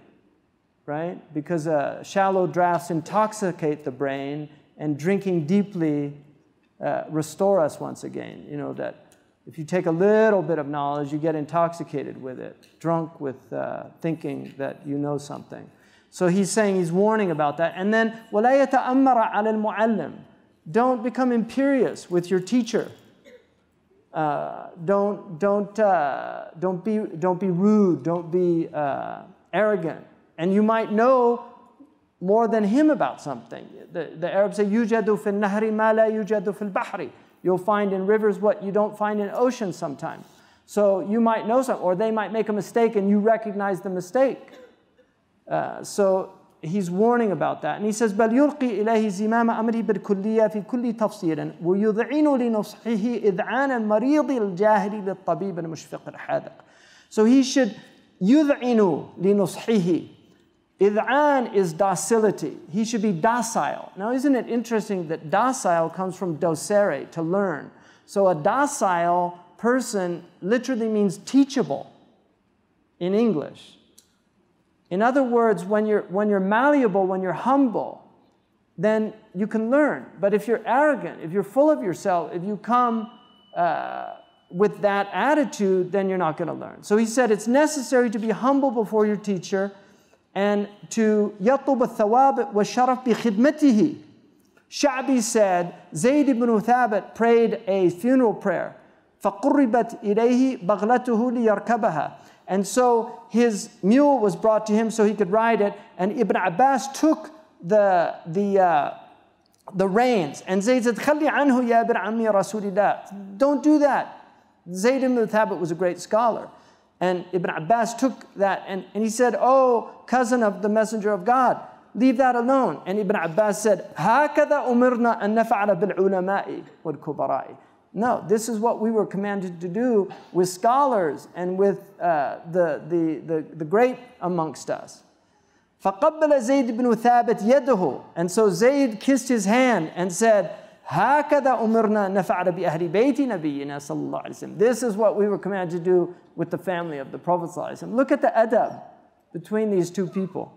right? Because shallow draughts intoxicate the brain, and drinking deeply restore us once again. You know that if you take a little bit of knowledge, you get intoxicated with it, drunk with thinking that you know something. So he's saying, he's warning about that. And then, وَلَا يَتَأَمَّرَ عَلَى الْمُعَلِّمِ. Don't become imperious with your teacher. Don't be rude. Don't be arrogant. And you might know more than him about something. The Arabs say, يُوجَدُ فِي النَّهْرِ مَا لَا يُوجَدُ فِي الْبَحْرِ. You'll find in rivers what you don't find in oceans sometimes. So you might know something, or they might make a mistake and you recognize the mistake. So he's warning about that. And he says, بَلْ يُلْقِي إِلَيْهِ زِمَامَ أَمْرِهِ بِالْكُلِّيَّةِ فِي كُلِّ تَفْصِيلٍ وَيُذْعِنُ لِنُصْحِهِ إِذْعَانَ الْمَرِيضِ الْجَاهِلِ لِلطَّبِيبِ الْمُشْفِقِ الْحَاذِقِ. So he should يُذْعِنُ لِنُصْحِهِ. Id'an is docility. He should be docile. Now, isn't it interesting that docile comes from docere, to learn. So a docile person literally means teachable in English. In other words, when you're malleable, when you're humble, then you can learn. But if you're arrogant, if you're full of yourself, if you come with that attitude, then you're not going to learn. So he said it's necessary to be humble before your teacher and to يطلب الثواب والشرف بخدمته. Sha'bi said, Zayd ibn Thabit prayed a funeral prayer. فَقُرِّبَتْ إِلَيْهِ بَغْلَتُهُ لِيَرْكَبَهَا. And so his mule was brought to him so he could ride it, and Ibn Abbas took the reins. And Zayd said, خَلِّ عَنْهُ يَا بِنْ عَمِّي رَسُولِ اللَّهِ. Don't do that. Zayd ibn Thabit was a great scholar. And Ibn Abbas took that and he said, oh, cousin of the Messenger of God, leave that alone. And Ibn Abbas said, هَكَذَا أُمِرْنَا أَن نَفْعَلَ بِالْعُلَمَاءِ وَالْكُبَرَاءِ. No, this is what we were commanded to do with scholars and with the great amongst us. فَقَبَّلَ زَيْدْ بْنُ ثَابِتْ يَدَهُ. And so Zayd kissed his hand and said, هكذا أمرنا نفعل بأهل بيت نبينا صلى الله عليه وسلم. This is what we were commanded to do with the family of the Prophet صلى الله عليه وسلم. Look at the adab between these two people.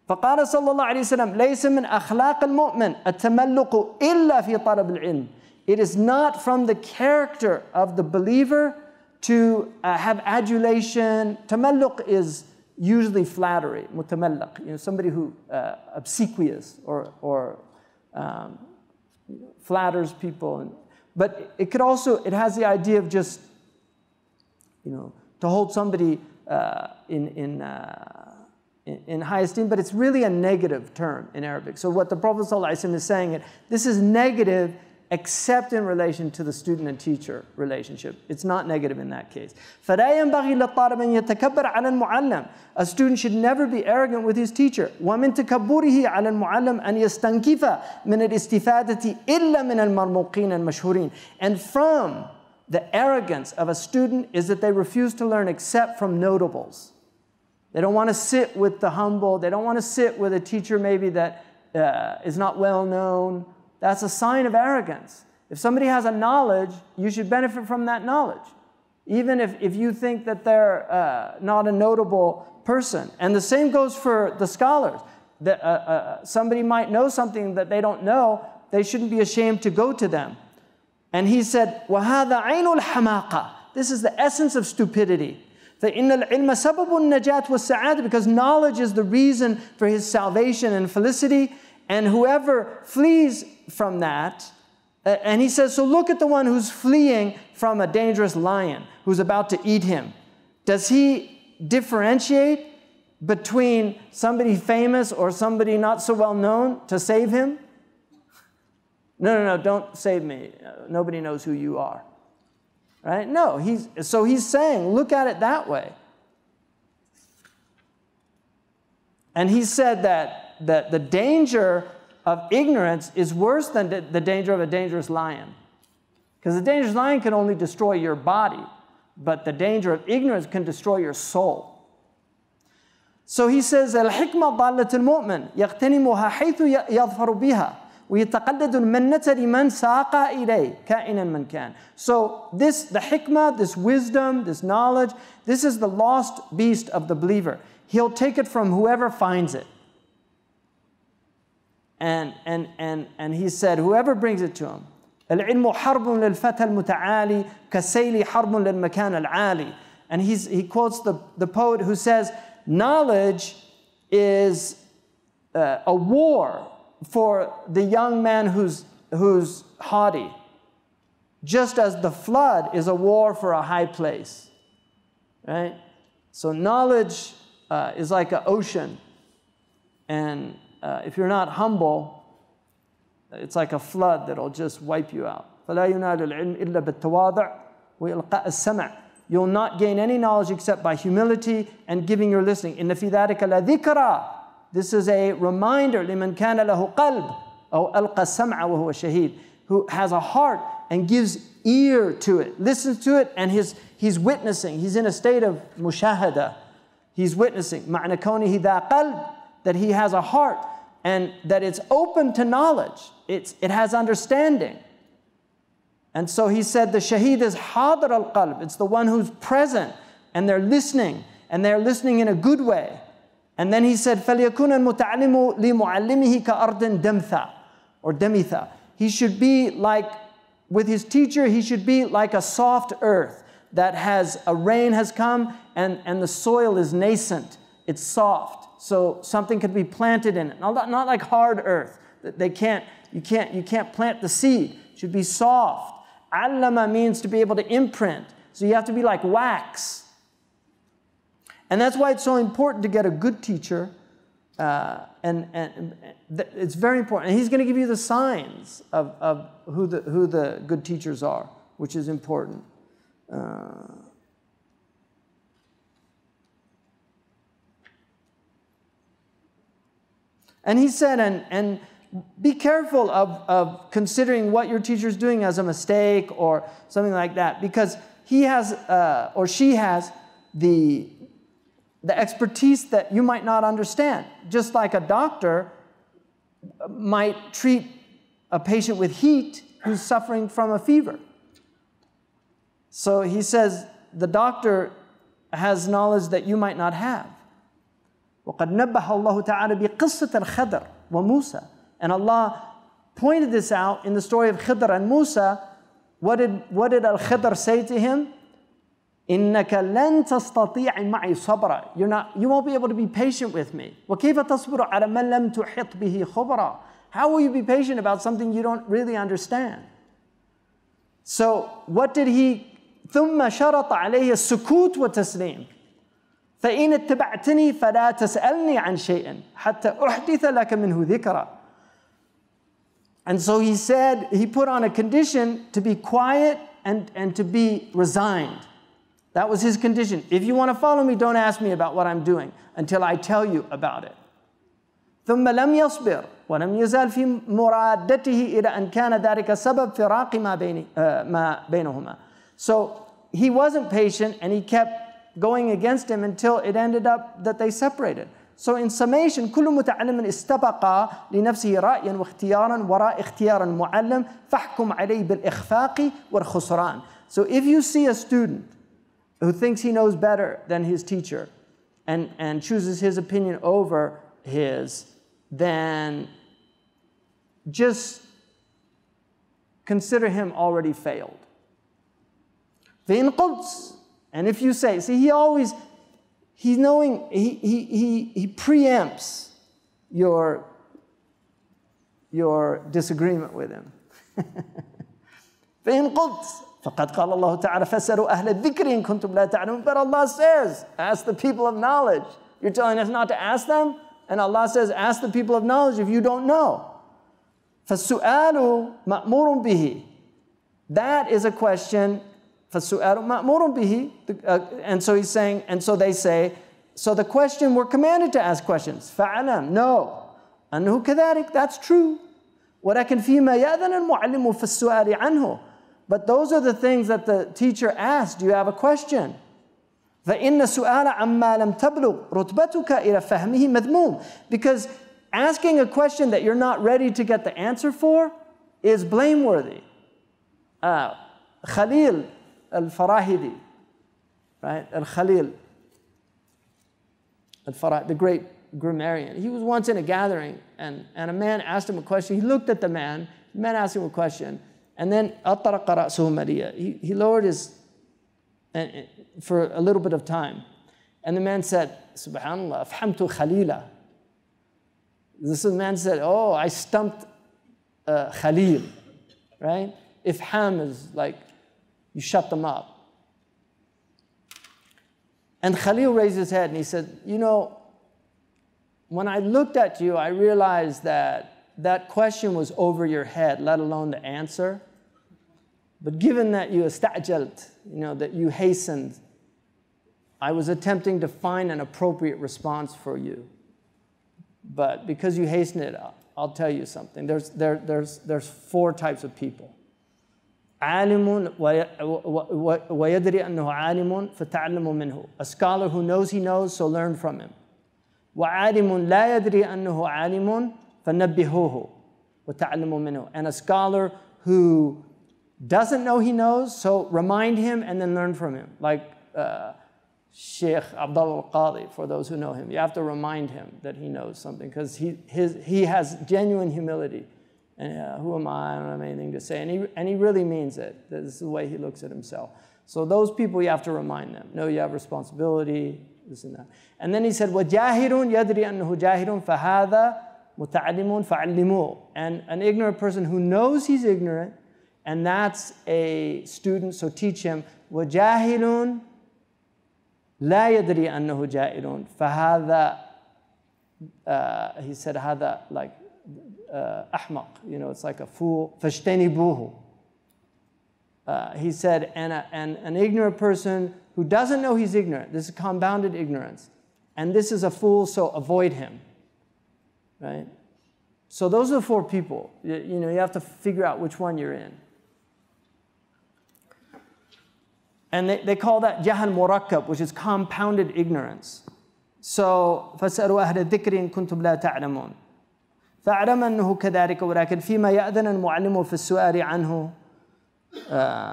فقال صلى الله عليه وسلم ليس من أخلاق المؤمن التملق إلا في طلب العلم. It is not from the character of the believer to have adulation. Tamalluq is usually flattery, mutamallaq, somebody who obsequious or flatters people. But it could also, it has the idea of just, to hold somebody in high esteem, but it's really a negative term in Arabic. So what the Prophet ﷺ is saying, this is negative except in relation to the student and teacher relationship. It's not negative in that case. فَلَا يَنْبَغِي لِلطَّالِبِ أَنْ يَتَكَبَّرَ عَلَى الْمُعَلَّمِ. A student should never be arrogant with his teacher. وَمِنْ تَكَبُّرِهِ عَلَى الْمُعَلَّمِ أَنْ يَسْتَنْكِفَ مِنَ الْإِسْتِفَادَةِ إِلَّا مِنَ الْمَرْمُوقِينَ الْمَشْهُورِينَ. And from the arrogance of a student is that they refuse to learn except from notables. They don't want to sit with the humble. They don't want to sit with a teacher maybe that is not well known. That's a sign of arrogance. If somebody has a knowledge, you should benefit from that knowledge, even if you think that they're not a notable person. And the same goes for the scholars. Somebody might know something that they don't know. They shouldn't be ashamed to go to them. And he said, وَهَذَا عَيْنُ الْحَمَاقَةِ. This is the essence of stupidity. فَإِنَّ الْعِلْمَ سَبَبُ النَّجَاةِ وَالسَّعَادَةِ. Because knowledge is the reason for his salvation and felicity. And whoever flees from that, and he says, so look at the one who's fleeing from a dangerous lion who's about to eat him. Does he differentiate between somebody famous or somebody not so well known to save him? No, don't save me. Nobody knows who you are. Right? No, so he's saying, look at it that way. And he said that the danger of ignorance is worse than the danger of a dangerous lion. Because the dangerous lion can only destroy your body, but the danger of ignorance can destroy your soul. So he says, الحكمة ضالة المؤمن يغتنمها حيث يظفر بها ويتقلد المنة لمن ساق إليه كائنا من كان. So the hikmah, this wisdom, this knowledge, this is the lost beast of the believer. He'll take it from whoever finds it. And he said, whoever brings it to him. العلم حرب للفتى المتعالي كالسيل حرب للمكان العالي. And he quotes the poet who says, knowledge is a war for the young man who's haughty, just as the flood is a war for a high place. Right? So knowledge is like an ocean, and if you're not humble, it's like a flood that'll just wipe you out. فَلَا يُنَالُ الْعِلْمِ إِلَّا بِالتَّوَاضُعِ وَإِلْقَاءِ السَّمْعِ. You'll not gain any knowledge except by humility and giving your listening. إِنَّ فِي ذَلِكَ لَذِكْرًا. This is a reminder لِمَنْ كَانَ لَهُ قَلْبٌ أَوْ أَلْقَى السَّمْعَ وَهُوَ شَهِيدٌ. Who has a heart and gives ear to it, listens to it, and he's witnessing. He's in a state of mushahada. He's witnessing. مَعْنَ كَوْنِهِ ذَا قَلْبٌ. That he has a heart and that it's open to knowledge. It has understanding. And so he said the shaheed is hadar al-qalb. It's the one who's present and they're listening in a good way. And then he said فَلْيَكُنَ الْمُتَعَلِّمُ لِمُعَلِّمِهِ كَأَرْضٍ دَمْثَ or demitha. He should be like, with his teacher, he should be like a soft earth that a rain has come and the soil is nascent. It's soft. So something could be planted in it. Not like hard earth. You can't plant the seed. It should be soft. Allama means to be able to imprint. So you have to be like wax. And that's why it's so important to get a good teacher. It's very important. And he's going to give you the signs of who the good teachers are, which is important. And he said, and be careful of considering what your teacher is doing as a mistake or something like that, because he has or she has the expertise that you might not understand. Just like a doctor might treat a patient with heat who's suffering from a fever. So he says, the doctor has knowledge that you might not have. وَقَدْ نَبَّهَ اللَّهُ تَعَالَى بِقِصَّةِ الْخَضْرِ وَمُوسَى. And Allah pointed this out in the story of Khidr and Musa. What did Al-Khidr say to him? إِنَّكَ لَن تَسْتَطِيعِ مَعِي صَبْرًا. You won't be able to be patient with me. وَكَيْفَ تَصْبِرُ عَلَى مَنْ لَمْ تُحِطْ بِهِ خُبْرًا. How will you be patient about something you don't really understand? So what did he? ثُمَّ شَرَطَ عَلَيْهِ السُّكُوتُ وَتَسْلِيمُ. فَإِنِ اتَّبَعْتَنِي فَلَا تَسْأَلْنِي عَنْ شَيْءٍ حَتَّى أُحْدِثَ لَكَ مِنْهُ ذِكْرًا. And so he said, he put on a condition to be quiet and to be resigned. That was his condition. If you want to follow me, don't ask me about what I'm doing until I tell you about it. ثم لم يصبر ولم يزال في مرادته إلى أن كان ذلك سبب فراق ما بينهما. So he wasn't patient and he kept going against him until it ended up that they separated. So in summation, كل متعلم استبق لنفسه رأيا واختيارا وراء اختيار المعلم فاحكم عليه بالإخفاق والخسران. So if you see a student who thinks he knows better than his teacher and chooses his opinion over his, then just consider him already failed. فإن قلت, and if you say, see, he preempts your disagreement with him. فإن قلت فقد قال الله تعالى فاسألوا أهل الذكر إن كنتم لا تعلمون. But Allah says, ask the people of knowledge. You're telling us not to ask them? And Allah says, ask the people of knowledge if you don't know. فالسؤال مأمور به. That is a question. فالسؤال مأمور به. And so he's saying, and so they say, so the question, we're commanded to ask questions. فَعَلَمْ, no. أنه كذلك, that's true. ولكن فيما يأذن المعلم في السؤال عنه. But those are the things that the teacher asks. Do you have a question? فإن السؤال عما لم تبلغ رتبتك إلى فهمه مذموم. Because asking a question that you're not ready to get the answer for is blameworthy. Khalil al-Farahidi, right? Al-Khalil al-Farahidi, the great grammarian. He was once in a gathering and a man asked him a question. He looked at the man asked him a question, and then أطرق رأسه مليا. He lowered his for a little bit of time. And the man said, Subhanallah, afhamtu Khalila. This man said, oh, I stumped Khalil, right? Ifham is like, you shut them up. And Khalil raised his head and he said, you know, when I looked at you, I realized that question was over your head, let alone the answer. But given that you ista'jalt, that you hastened, I was attempting to find an appropriate response for you. But because you hastened it, I'll tell you something. There's four types of people. عالم ويدري أنه عالم فتعلموا منه. A scholar who knows he knows, so learn from him. وعالم لا يدري أنه عالم فنبهوه وتعلموا منه. And a scholar who doesn't know he knows, so remind him and then learn from him. Like Sheikh Abdullah al-Qadi, for those who know him. You have to remind him that he knows something because he has genuine humility. And who am I? I don't have anything to say. And he really means it. This is the way he looks at himself. So those people, you have to remind them. No, you have responsibility, this and that. And then he said, وَجَاهِلٌ يَدْرِي أَنَّهُ جَاهِلٌ فَهَذَا مُتَعَلِّمٌ فَعَلِّمُوهُ. And an ignorant person who knows he's ignorant, and that's a student, so teach him. وَجَاهِلٌ لَا يَدْرِي أَنَّهُ جَاهِلٌ فَهَذَا he said, هذا like أحمق, it's like a fool. فَاجْتَنِبُوهُ. He said, and an ignorant person who doesn't know he's ignorant, this is compounded ignorance, and this is a fool, so avoid him, right? So those are the four people. You have to figure out which one you're in. And they call that jahal murakkab, which is compounded ignorance. So فَاسْأَلُوا أَهْلَ الذِّكْرِ إِن كُنتُمْ لَا تَعْلَمُونَ. فاعلم أنه كذلك ولكن فيما يأذن المعلم في السؤال عنه.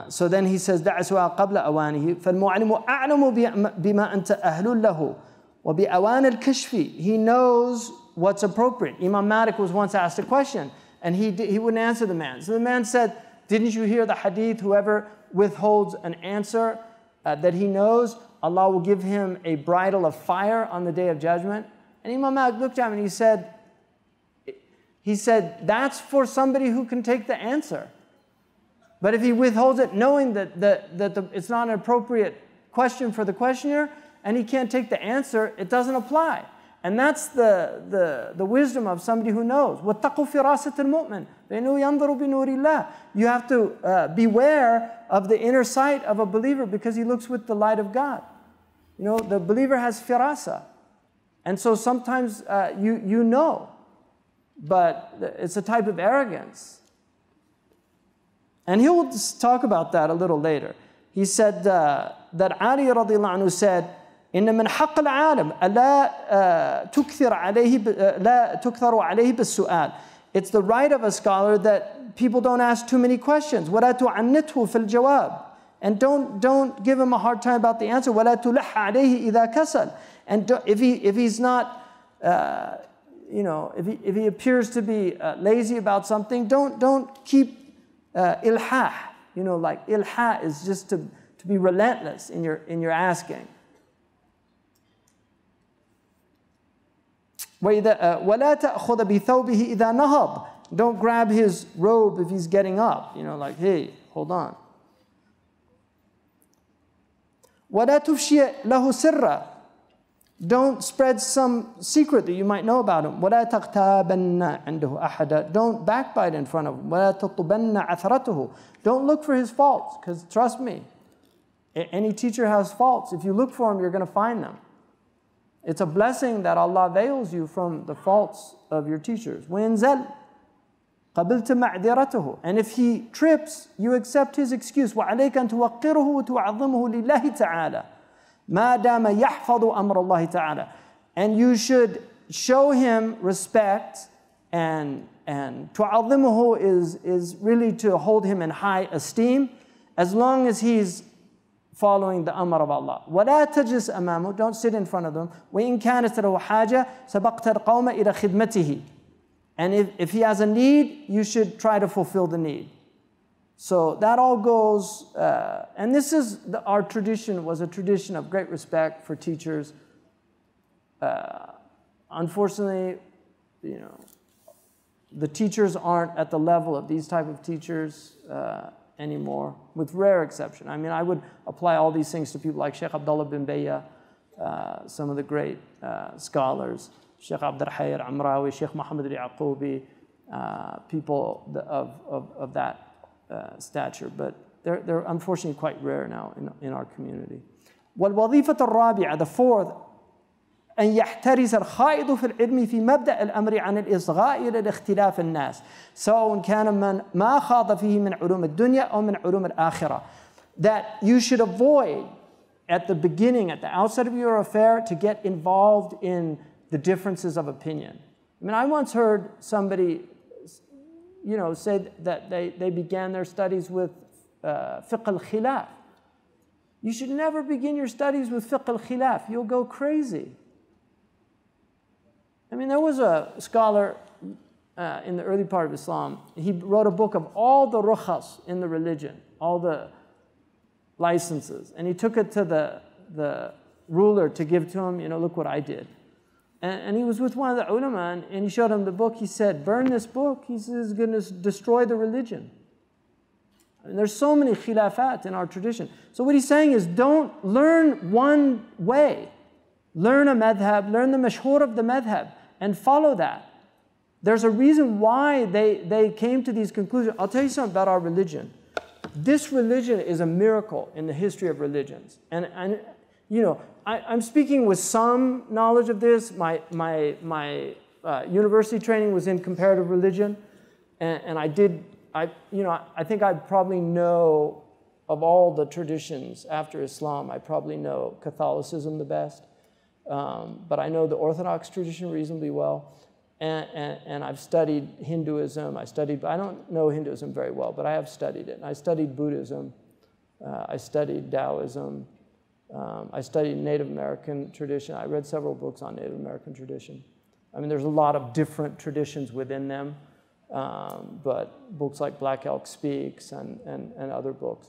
So then he says دع السؤال قبل أوانه فالمعلم أعلم بما أنت أهل له وبأوان الكشف. He knows what's appropriate. Imam Malik was once asked a question and he wouldn't answer the man. So the man said, didn't you hear the hadith, whoever withholds an answer that he knows, Allah will give him a bridle of fire on the day of judgment? And Imam Malik looked at him and he said, that's for somebody who can take the answer. But if he withholds it knowing that it's not an appropriate question for the questioner and he can't take the answer, it doesn't apply. And that's the wisdom of somebody who knows. وَاتَّقُوا فِرَاسَةَ الْمُؤْمِنِ فَإِنَّهُ يَنْظُرُ بِنُورِ اللَّهِ. You have to beware of the inner sight of a believer because he looks with the light of God. You know, the believer has firasa. And so sometimes you know, but it's a type of arrogance. And he will talk about that a little later. He said that Ali radiallahu anhu said, إن من حق العالم لا تكثر عليه بالسؤال. It's the right of a scholar that people don't ask too many questions. ولا تعنته في الجواب. And don't give him a hard time about the answer. ولا تلح عليه إذا كسل. And if he's not, if he appears to be lazy about something, don't keep ilhah. Like ilhah is just to be relentless in your asking. وَلَا تَأْخُذَ بِثَوْبِهِ إِذَا نَهَض. Don't grab his robe if he's getting up. Like, hey, hold on. وَلَا تُفْشِيَ لَهُ سِرًّا. Don't spread some secret that you might know about him. وَلَا تَغْتَابَنَّ عِنْدَهُ أَحَدًا. Don't backbite in front of him. وَلَا تَطُبَنَّ عَثْرَتُهُ. Don't look for his faults, because trust me, any teacher has faults. If you look for them, you're going to find them. It's a blessing that Allah veils you from the faults of your teachers. وَيَنْزَلْ قَبِلْتَ مَعْذِرَتُهُ. And if he trips, you accept his excuse. وَعَلَيْكَ أَن تُوَقِّرُهُ وَتُعَظِّمُهُ لِلَّهِ تَعَالَى مَا دَامَ يَحْفَظُ أَمْرَ اللَّهِ تَعَالَى. And you should show him respect, and تُعَظِّمُهُ is really to hold him in high esteem, as long as he's following the amr of Allah. وَلَا تَجْلِسْ أَمَامُهُ. Don't sit in front of them. وَإِن كَانَتْ لَهُ حَاجَةٌ سَبَقْتَ الْقَوْمَ إِلَى خِدْمَتِهِ. And if he has a need, you should try to fulfill the need. So that all goes, and this is our tradition, was a tradition of great respect for teachers. Unfortunately, the teachers aren't at the level of these type of teachers anymore, with rare exception. I mean, I would apply all these things to people like Sheikh Abdullah bin Bayya, some of the great scholars, Sheikh Abdul Hayy al-Amrawi, Sheikh Muhammad al-Yaqubi, people of that stature, but they're unfortunately quite rare now in our community. وَالْوَظِيفَةُ الرَّابِعَةُ. The fourth, أن يحترز الخائض في العلم في مبدأ الأمر عن الإصغاء إلى الاختلاف الناس سواء كان من ما خاض فيه من علوم الدنيا أو من علوم الآخرة. That you should avoid at the beginning, at the outset of your affair, to get involved in the differences of opinion. I mean, I once heard somebody say that they began their studies with fiqh al-khilaf. You should never begin your studies with fiqh al-khilaf. You'll go crazy. I mean, there was a scholar in the early part of Islam. He wrote a book of all the rukhas in the religion, all the licenses. And he took it to the ruler to give to him, look what I did. And he was with one of the ulama, and he showed him the book. He said, burn this book. He says, it's going to destroy the religion. I mean, there's so many khilafat in our tradition. So what he's saying is, don't learn one way. Learn a madhab, learn the mashhur of the madhab, and follow that. There's a reason why they came to these conclusions. I'll tell you something about our religion. This religion is a miracle in the history of religions. And I'm speaking with some knowledge of this. My university training was in comparative religion, and I think I probably know of all the traditions after Islam. I probably know Catholicism the best, but I know the Orthodox tradition reasonably well. And I've studied Hinduism. I don't know Hinduism very well, but I have studied it. And I studied Buddhism. I studied Taoism. I studied Native American tradition. I read several books on Native American tradition. I mean, there's a lot of different traditions within them, but books like Black Elk Speaks and other books.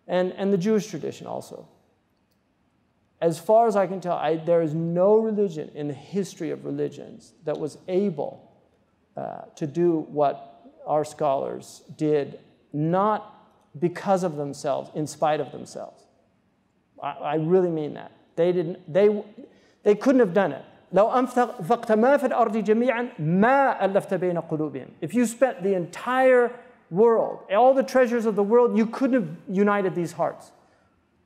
And the Jewish tradition also. As far as I can tell, there is no religion in the history of religions that was able to do what our scholars did, not because of themselves, in spite of themselves. I really mean that. They couldn't have done it. لو أنفقت ما في الأرض جميعا ما ألفت بين قلوبهم. If you spent the entire world, all the treasures of the world, you couldn't have united these hearts.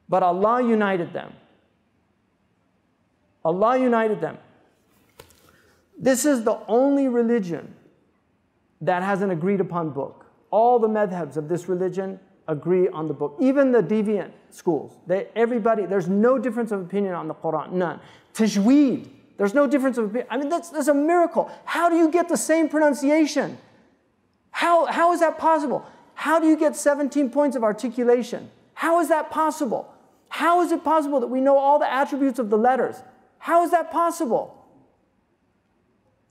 But Allah united them. Allah united them. This is the only religion that has an agreed upon book. All the madhabs of this religion agree on the book. Even the deviant schools, there's no difference of opinion on the Quran, none. Tajweed, there's no difference of opinion. I mean, that's a miracle. How do you get the same pronunciation? How is that possible? How do you get 17 points of articulation? How is that possible? How is it possible that we know all the attributes of the letters? How is that possible?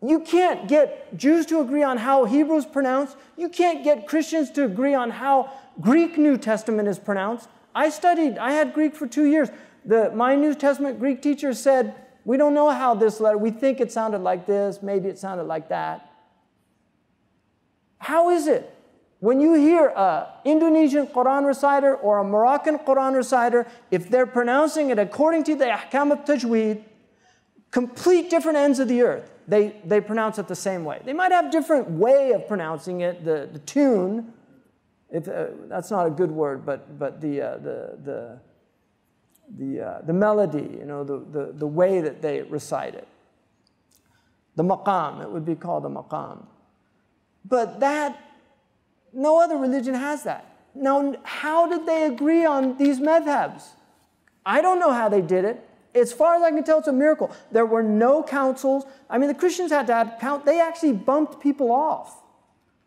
You can't get Jews to agree on how Hebrew is pronounced. You can't get Christians to agree on how Greek New Testament is pronounced. I had Greek for 2 years. My New Testament Greek teacher said, we don't know how this letter, we think it sounded like this, maybe it sounded like that. How is it? When you hear an Indonesian Quran reciter or a Moroccan Quran reciter, if they're pronouncing it according to the ahkam of tajweed, complete different ends of the earth, they pronounce it the same way. They might have different way of pronouncing it, the tune, that's not a good word, but the melody, you know, the way that they recite it. The maqam, it would be called a maqam. But no other religion has that. Now, how did they agree on these madhabs? I don't know how they did it. As far as I can tell, it's a miracle. There were no councils. I mean, the Christians had to have count. They actually bumped people off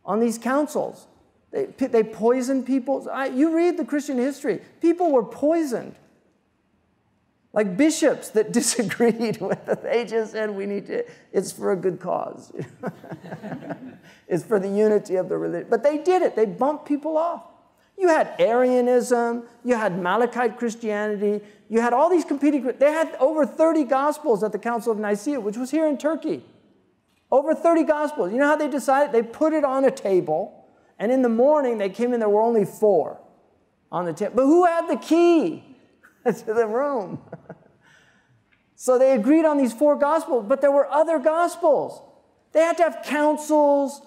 on these councils. They poisoned people. You read the Christian history. People were poisoned. Like bishops that disagreed with it. They just said, it's for a good cause. It's for the unity of the religion. But they did it. They bumped people off. You had Arianism. You had Malachite Christianity. You had all these competing. They had over 30 Gospels at the Council of Nicaea, which was here in Turkey. Over 30 Gospels. You know how they decided? They put it on a table, and in the morning they came in, there were only 4 on the table. But who had the key to the room? So they agreed on these 4 Gospels, but there were other Gospels. They had to have councils.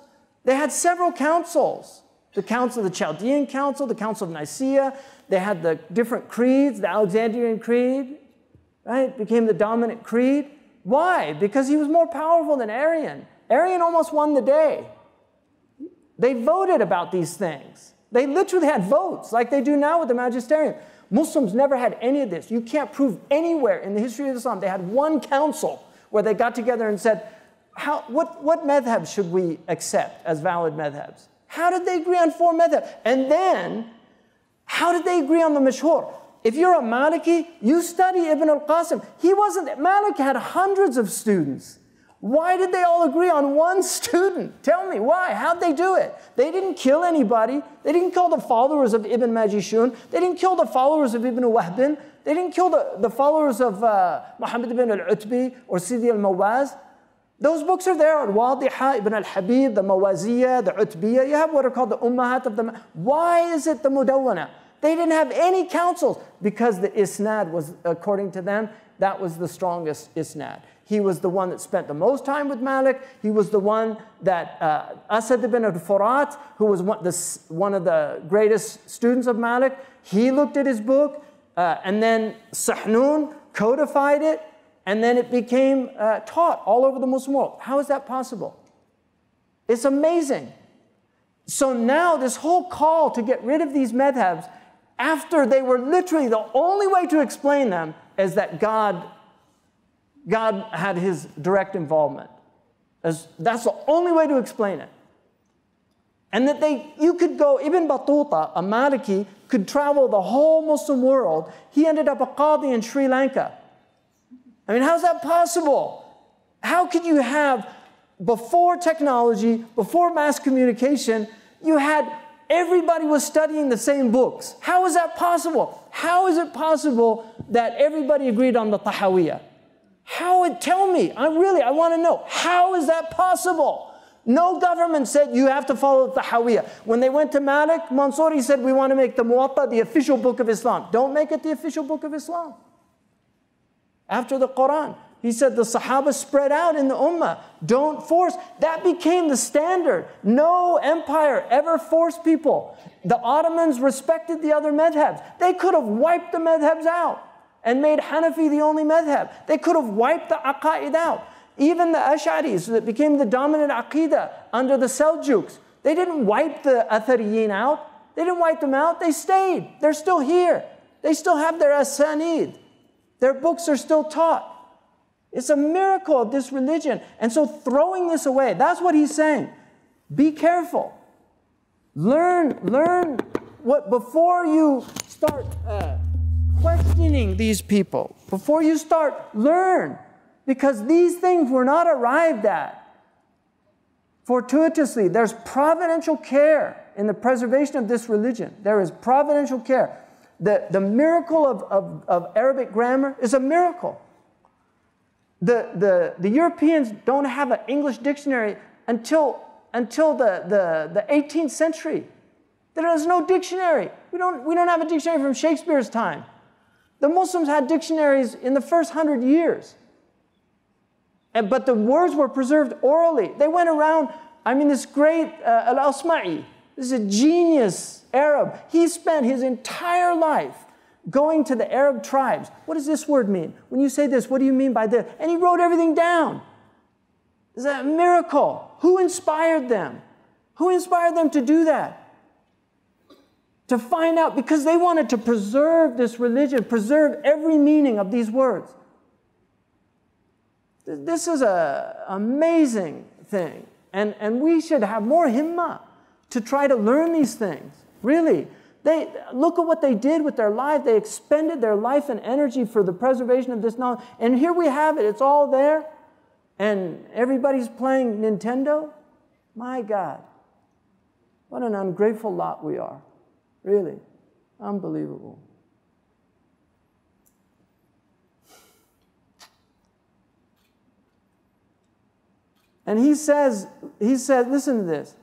They had several councils. The Council of the Chaldean Council, the Council of Nicaea. They had the different creeds, the Alexandrian Creed, right? Became the dominant creed. Why? Because he was more powerful than Arian. Arian almost won the day. They voted about these things. They literally had votes like they do now with the magisterium. Muslims never had any of this. You can't prove anywhere in the history of Islam. They had one council where they got together and said, what madhabs should we accept as valid madhabs? How did they agree on 4 madhabs? And then, how did they agree on the mashhur? If you're a Maliki, you study Ibn al-Qasim. Malik had hundreds of students. Why did they all agree on one student? Tell me, why? How'd they do it? They didn't kill anybody. They didn't kill the followers of Ibn Majishun. They didn't kill the followers of Ibn Wahbin. They didn't kill the followers of Muhammad ibn al-Utbi or Sidi al-Mawaz. Those books are there, Al-Wadiha, Ibn al-Habib, the Mawaziyah, the Utbiyah. You have what are called the Ummahat of the... Why is it the Mudawwana? They didn't have any councils because the Isnad was, according to them, that was the strongest Isnad. He was the one that spent the most time with Malik. He was the one that Asad ibn al-Furat, who was one of the greatest students of Malik, he looked at his book, and then Sahnun codified it, and then it became taught all over the Muslim world. How is that possible? It's amazing. So now this whole call to get rid of these madhabs, after they were literally, the only way to explain them is that God had his direct involvement. That's the only way to explain it. And that you could go, Ibn Battuta, a Maliki, could travel the whole Muslim world. He ended up a qadi in Sri Lanka. I mean, how's that possible? How could you have, before technology, before mass communication, you had, everybody was studying the same books. How is that possible? How is it possible that everybody agreed on the Tahawiyah? Tell me, I want to know, how is that possible? No government said you have to follow the Tahawiyah. When they went to Malik, Mansuri said, we want to make the Muwatta the official book of Islam. Don't make it the official book of Islam. After the Quran, he said the Sahaba spread out in the Ummah. Don't force. That became the standard. No empire ever forced people. The Ottomans respected the other madhabs. They could have wiped the madhabs out and made Hanafi the only madhab. They could have wiped the aqaid out. Even the Ash'aris that became the dominant aqidah under the Seljuks, they didn't wipe the Athariyin out. They didn't wipe them out. They stayed. They're still here. They still have their asanid. Their books are still taught. It's a miracle of this religion. And so throwing this away, that's what he's saying. Be careful. Learn what, before you start questioning these people, before you start, learn. Because these things were not arrived at fortuitously. There's providential care in the preservation of this religion. There is providential care. The miracle of Arabic grammar is a miracle. The Europeans don't have an English dictionary until the 18th century. There is no dictionary. We don't have a dictionary from Shakespeare's time. The Muslims had dictionaries in the first 100 years. But the words were preserved orally. They went around, this great Al-Asma'i, this is a genius Arab. He spent his entire life going to the Arab tribes. What does this word mean? When you say this, what do you mean by this? And he wrote everything down. It's a miracle. Who inspired them? Who inspired them to do that? To find out, because they wanted to preserve this religion, preserve every meaning of these words. This is an amazing thing. And we should have more himmah to try to learn these things. Really. Look at what they did with their life. They expended their life and energy for the preservation of this knowledge. And here we have it. It's all there. And everybody's playing Nintendo. My God. What an ungrateful lot we are. Really. Unbelievable. And he said, listen to this.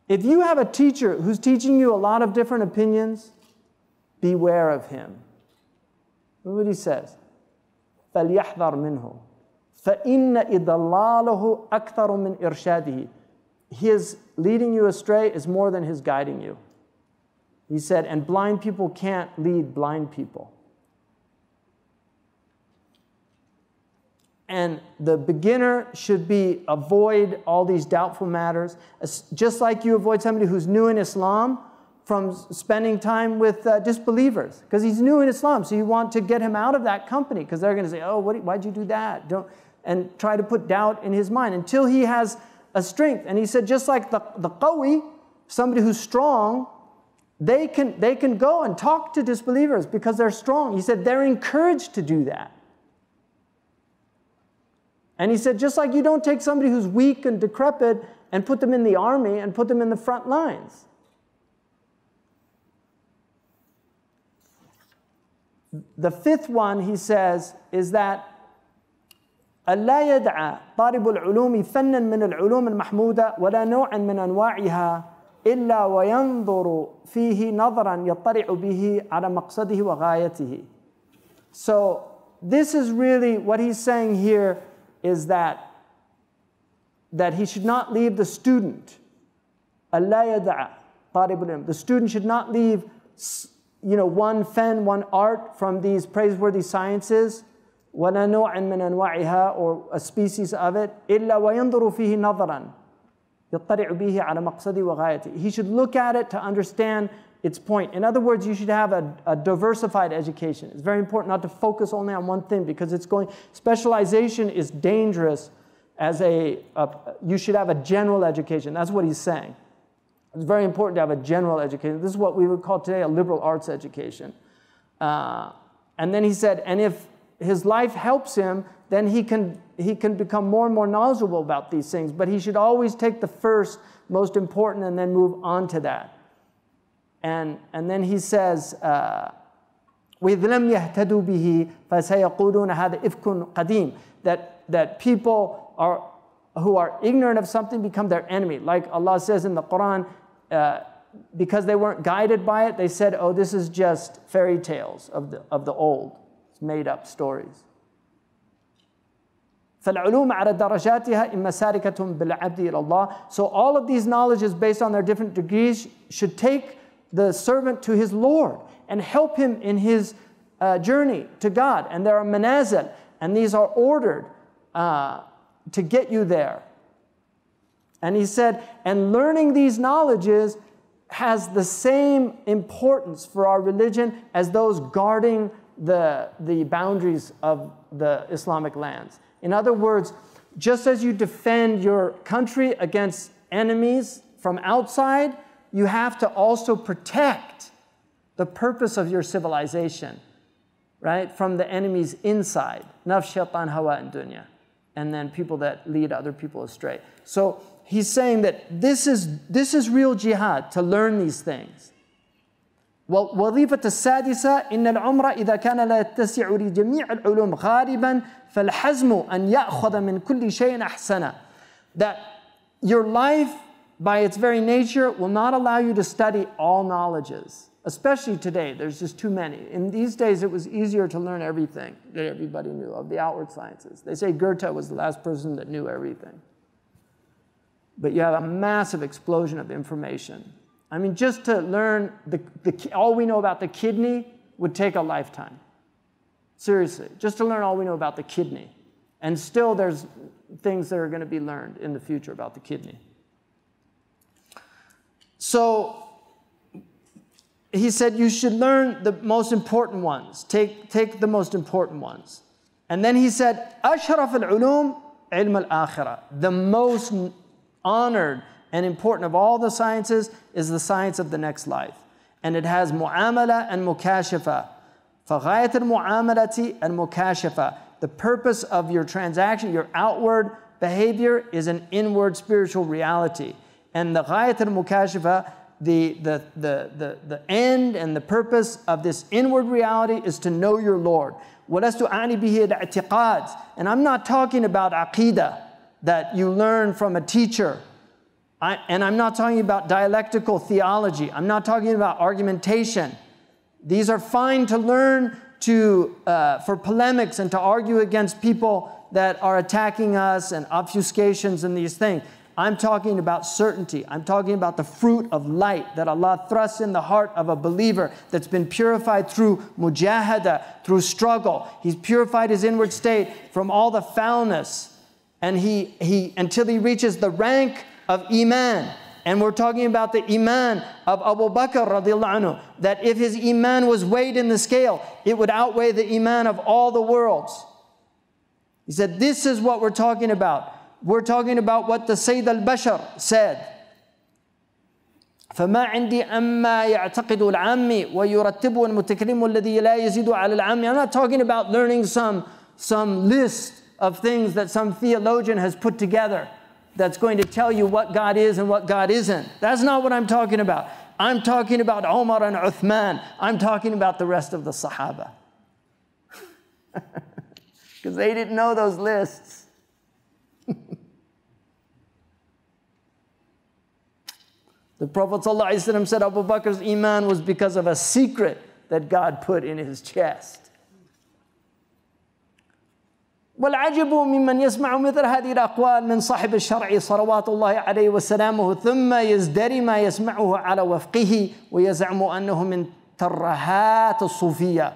If you have a teacher who's teaching you a lot of different opinions, beware of him. Look what he says. فَلْيَحْذَرْ مِنْهُ فَإِنَّ إِضَلَّالَهُ أَكْثَرُ مِنْ إِرْشَادِهِ. His leading you astray is more than his guiding you. He said, and blind people can't lead blind people. And the beginner should avoid all these doubtful matters, just like you avoid somebody who's new in Islam from spending time with disbelievers, because he's new in Islam. So you want to get him out of that company, because they're going to say, oh, why'd you do that? And try to put doubt in his mind until he has a strength. And he said, just like the qawi, somebody who's strong, they can go and talk to disbelievers because they're strong. He said they're encouraged to do that. And he said, just like you don't take somebody who's weak and decrepit and put them in the army and put them in the front lines. The fifth one, he says, is that ألا يدع طالب العلوم فنا من العلوم المحمودة ولا نوعا من أنواعها إلا وينظر فيه نظرا يطلع به على مقصده وغايته. So this is really what he's saying here, is that he should not leave the student. ألا يدع طالب العلم. The student should not leave, one fen, one art from these praiseworthy sciences, ولا نوع من أنواعها, or a species of it, إلا وينظر فيه نظرا يطلع به على مقصده وغايته. He should look at it to understand its point. In other words, you should have a diversified education. It's very important not to focus only on one thing, because specialization is dangerous as you should have a general education. That's what he's saying. It's very important to have a general education. This is what we would call today a liberal arts education. And then he said, and if his life helps him, then he can become more and more knowledgeable about these things. But he should always take the first, most important, and then move on to that. And then he says, وَإِذْ لَمْ يَهْتَدُوا بِهِ فَسَيَقُولُونَ هَذَا إِفْكٌ قَدِيمٌ. That people who are ignorant of something become their enemy. Like Allah says in the Quran, because they weren't guided by it, they said, oh, this is just fairy tales of the old. It's made up stories. فَالْعُلُومَ عَلَى دَرَجَاتِهَا إِمَّا سَارِكَةٌ بِالْعَبْدِ إِلَى اللَّهِ. So all of these knowledges based on their different degrees should take the servant to his Lord and help him in his journey to God. And there are manazil, and these are ordered to get you there. And he said, and learning these knowledges has the same importance for our religion as those guarding the boundaries of the Islamic lands. In other words, just as you defend your country against enemies from outside, you have to also protect the purpose of your civilization, right, from the enemies inside. Nafs, shaitan, hawa, and dunya. And then people that lead other people astray. So he's saying that this is real jihad, to learn these things. وظيفة السادسة إن العمر إذا كان لا يتسع لجميع العلوم غالبا فالحزم أن يأخذ من كل شيء أحسن. That your life, by its very nature, will not allow you to study all knowledges. Especially today, there's just too many. In these days, it was easier to learn everything that everybody knew of the outward sciences. They say Goethe was the last person that knew everything. But you have a massive explosion of information. I mean, just to learn all we know about the kidney would take a lifetime. Seriously, just to learn all we know about the kidney. And still there's things that are going to be learned in the future about the kidney. So he said you should learn the most important ones. Take the most important ones. And then he said, أشرف العلوم علم الآخرة. The most honored and important of all the sciences is the science of the next life. And it has mu'amala and mukashafa. فَغَايَةَ الْمُعَامَلَةِ الْمُكَاشَفَةِ. The purpose of your transaction, your outward behavior, is an inward spiritual reality. And the غَايَةَ الْمُكَاشَفَةِ, the end and the purpose of this inward reality is to know your Lord. وَلَسْتُ أَعْنِ بِهِ الْاعْتِقَادِ. And I'm not talking about aqidah that you learn from a teacher. And I'm not talking about dialectical theology. I'm not talking about argumentation. These are fine to learn for polemics and to argue against people that are attacking us and obfuscations and these things. I'm talking about certainty. I'm talking about the fruit of light that Allah thrusts in the heart of a believer that's been purified through mujahada, through struggle. He's purified his inward state from all the foulness, and until he reaches the rank of Iman. And we're talking about the Iman of Abu Bakr radiallahu anhu, that if his Iman was weighed in the scale, it would outweigh the Iman of all the worlds. He said, this is what we're talking about. We're talking about what the Sayyid al-Bashar said. فما عندي أما يعتقد العامي ويرتبه المتكلم الذي لا يزيد على العامي. I'm not talking about learning some list of things that some theologian has put together that's going to tell you what God is and what God isn't. That's not what I'm talking about. I'm talking about Umar and Uthman. I'm talking about the rest of the Sahaba. Because they didn't know those lists. The Prophet ﷺ said Abu Bakr's Iman was because of a secret that God put in his chest. والعجب ممن يسمع مثل هذه الأقوال من صاحب الشرع صلوات الله عليه وسلامه ثم يزدري ما يسمعه على وفقه ويزعم أنه من ترهات الصوفية.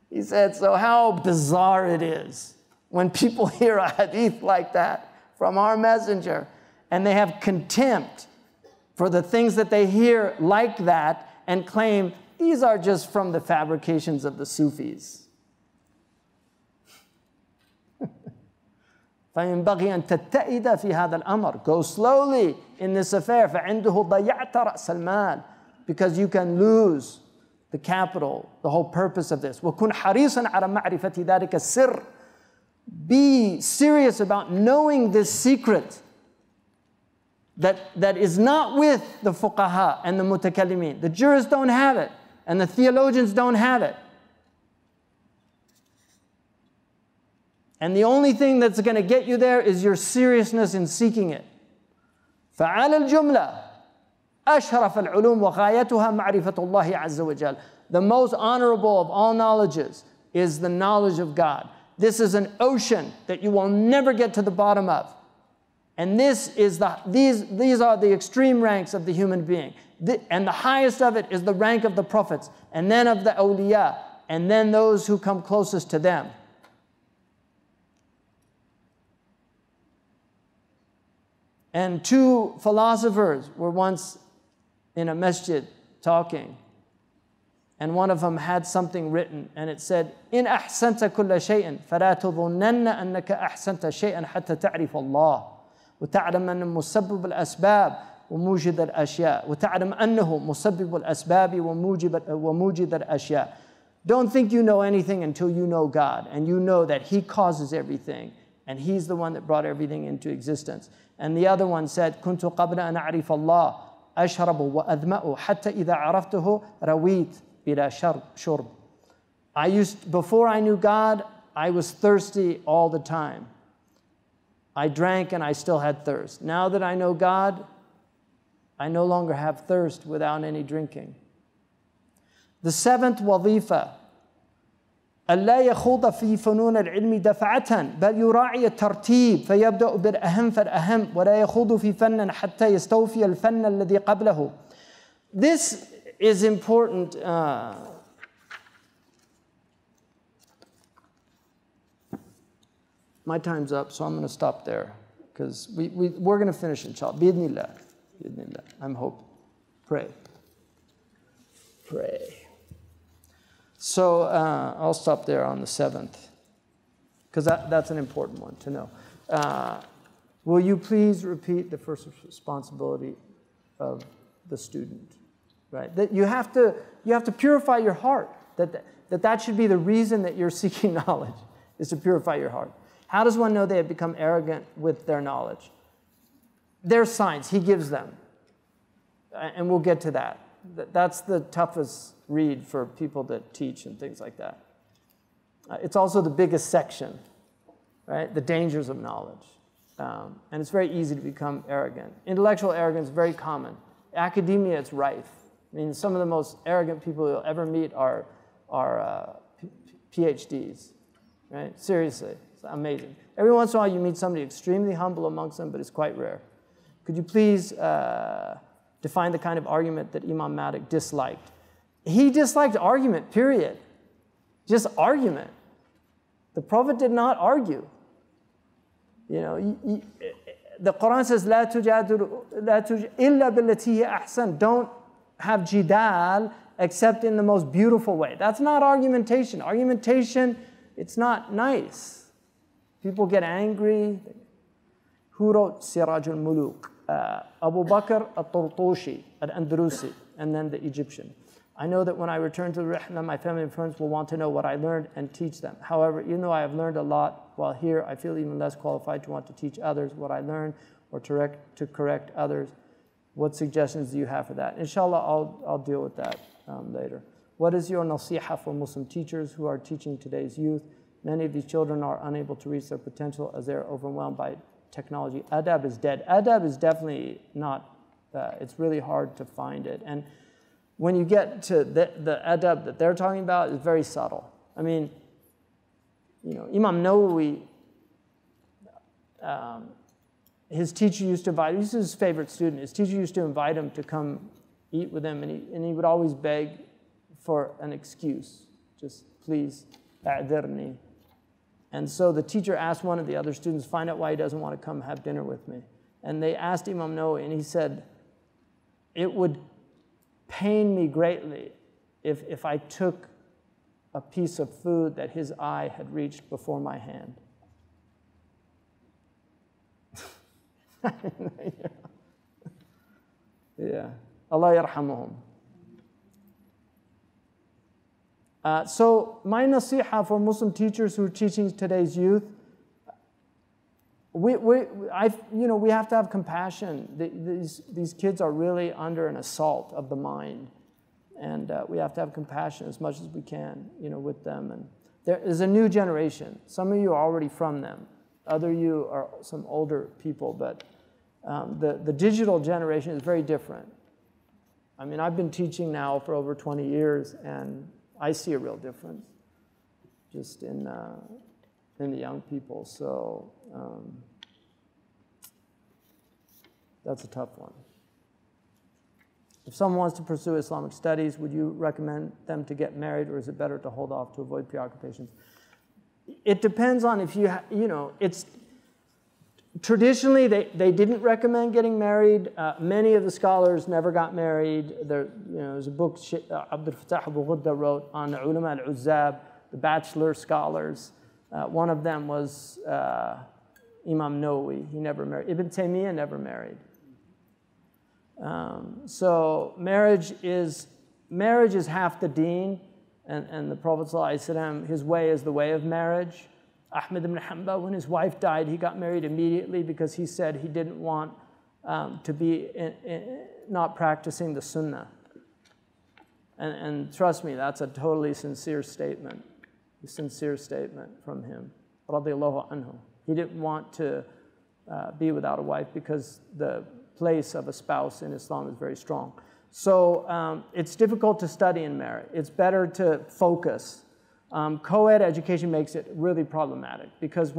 He said, so how bizarre it is when people hear a hadith like that from our messenger and they have contempt for the things that they hear like that and claim these are just from the fabrications of the Sufis. فينبغي أن تتئد في هذا الأمر. Go slowly in this affair. فعنده ضيعت رأس المال, because you can lose the capital, the whole purpose of this. وكن حريصا على معرفة ذلك السر. Be serious about knowing this secret that is not with the fuqaha and the mutakallimin. The jurists don't have it, and the theologians don't have it. And the only thing that's going to get you there is your seriousness in seeking it. فعلى الجملة أشرف العلوم وغايتها معرفة الله عز وجل. The most honorable of all knowledges is the knowledge of God. This is an ocean that you will never get to the bottom of. And these are the extreme ranks of the human being. And the highest of it is the rank of the prophets, and then of the awliya, and then those who come closest to them. And two philosophers were once in a masjid talking, and one of them had something written, and it said, إن أحسنت كل شيء فلا تظنن أنك أحسنت شيئا حتى تعرف الله وتعلم أن مسبب الأسباب وموجد الأشياء وتعلم أنه مسبب الأسباب وموجد الأشياء. Don't think you know anything until you know God, and you know that He causes everything, and He's the one that brought everything into existence. And the other one said, كنت قبل أن أعرف الله أشرب وأذمأ حتى إذا عرفته رويت بلا شرب. Before I knew God, I was thirsty all the time. I drank and I still had thirst. Now that I know God, I no longer have thirst without any drinking. The seventh wazifa, ألا يخوض في فنون العلم دفعة بل يراعي الترتيب فيبدأ بالأهم فالأهم ولا يخوض في فن حتى يستوفي الفن الذي قبله. This is important. My time's up, so I'm going to stop there, because we're going to finish, inshallah. Bidnillah. Bidnillah. I'm hoping. Pray. So I'll stop there on the 7th, because that's an important one to know. Will you please repeat the first responsibility of the student? Right? That you have to purify your heart. That should be the reason that you're seeking knowledge, is to purify your heart. How does one know they have become arrogant with their knowledge? There's signs He gives them, and we'll get to that. That's the toughest read for people that teach and things like that. It's also the biggest section, right? The dangers of knowledge. And it's very easy to become arrogant. Intellectual arrogance is very common. Academia, it's rife. I mean, some of the most arrogant people you'll ever meet are PhDs, right? Seriously, it's amazing. Every once in a while you meet somebody extremely humble amongst them, but it's quite rare. Could you please define the kind of argument that Imam Malik disliked? He disliked argument, period. Just argument. The Prophet did not argue. You know, the Quran says, لا تجادل إلا بالتي هي أحسن. Don't have jidal except in the most beautiful way. That's not argumentation. Argumentation, it's not nice. People get angry. Who wrote Siraj al-Muluk? Abu Bakr al-Turtushi, al-Andalusi, and then the Egyptian. I know that when I return to the Rihla, my family and friends will want to know what I learned and teach them. However, even though I have learned a lot while here, I feel even less qualified to want to teach others what I learned or to correct others. What suggestions do you have for that? Inshallah, I'll deal with that later. What is your nasiha for Muslim teachers who are teaching today's youth? Many of these children are unable to reach their potential as they're overwhelmed by technology. Adab is dead. Adab is definitely not, it's really hard to find it. And when you get to the adab that they're talking about, is very subtle. I mean, you know, Imam Nawawi, his teacher used to invite him. This is his favorite student. His teacher used to invite him to come eat with him, and he would always beg for an excuse. Just, please, a'dirni. And so the teacher asked one of the other students, find out why he doesn't want to come have dinner with me. And they asked Imam Nawawi, and he said, it would pain me greatly if I took a piece of food that his eye had reached before my hand. Yeah. Allah yarhamuhum. So my nasiha for Muslim teachers who are teaching today's youth, we have to have compassion. These kids are really under an assault of the mind. And we have to have compassion as much as we can, with them. And there is a new generation. Some of you are already from them. Other of you are some older people. But the digital generation is very different. I mean, I've been teaching now for over 20 years, and I see a real difference just in the young people. So that's a tough one. If someone wants to pursue Islamic studies, would you recommend them to get married, or is it better to hold off to avoid preoccupations? It depends on if it's traditionally they didn't recommend getting married. Many of the scholars never got married. There's a book Abdul Fattah Abu Ghudda wrote on the ulama al-uzzab, the bachelor scholars. One of them was Imam Nawawi. He never married. Ibn Taymiyyah never married. So marriage is half the deen, and the Prophet ﷺ, his way is the way of marriage. Ahmad ibn Hanbal, when his wife died, he got married immediately because he said he didn't want to be not practicing the sunnah. And trust me, that's a totally sincere statement from him, radiyallahu anhu. He didn't want to be without a wife because the place of a spouse in Islam is very strong. So it's difficult to study and marry. It's better to focus. Co-ed education makes it really problematic because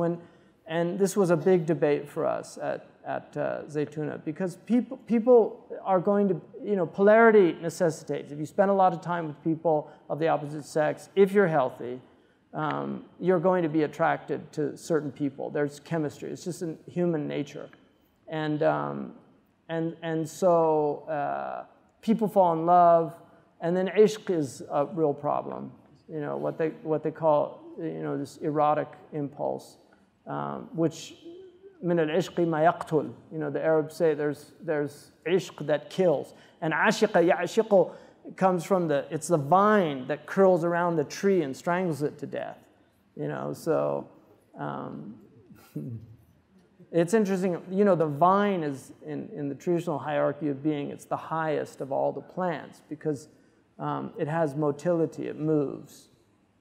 and this was a big debate for us at Zaytuna, because people are going to, polarity necessitates. If you spend a lot of time with people of the opposite sex, if you're healthy, you're going to be attracted to certain people. There's chemistry. It's just in human nature. And so people fall in love, and then ishq is a real problem. What they call this erotic impulse, which min al-ishqi ma yaqtul. The Arabs say there's ishq that kills, and ashiqa ya'shiqu comes from it's the vine that curls around the tree and strangles it to death. So. It's interesting, the vine is, in the traditional hierarchy of being, it's the highest of all the plants because it has motility, it moves,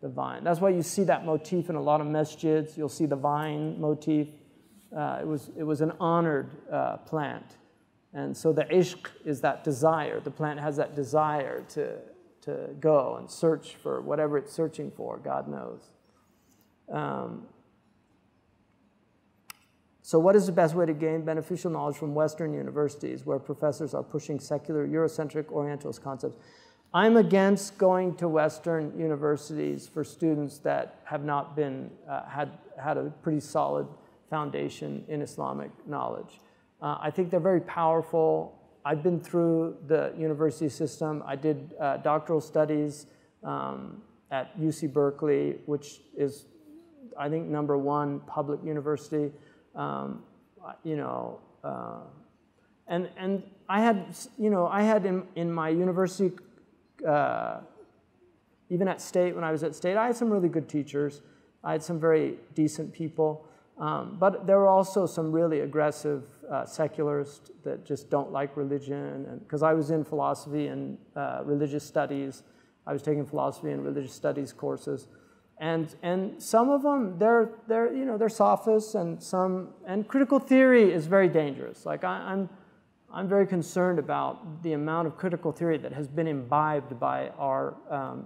the vine. That's why you see that motif in a lot of masjids. You'll see the vine motif. It was an honored plant. And so the ishq is that desire. The plant has that desire to go and search for whatever it's searching for, God knows. So what is the best way to gain beneficial knowledge from Western universities where professors are pushing secular, Eurocentric, Orientalist concepts? I'm against going to Western universities for students that have not been, had a pretty solid foundation in Islamic knowledge. I think they're very powerful. I've been through the university system. I did doctoral studies at UC Berkeley, which is, I think, #1 public university. And I had in my university, even at State, when I was at State, I had some really good teachers. I had some very decent people, but there were also some really aggressive secularists that just don't like religion. And because I was in philosophy and religious studies, I was taking philosophy and religious studies courses. And some of them, they're sophists, and critical theory is very dangerous. Like I'm very concerned about the amount of critical theory that has been imbibed by our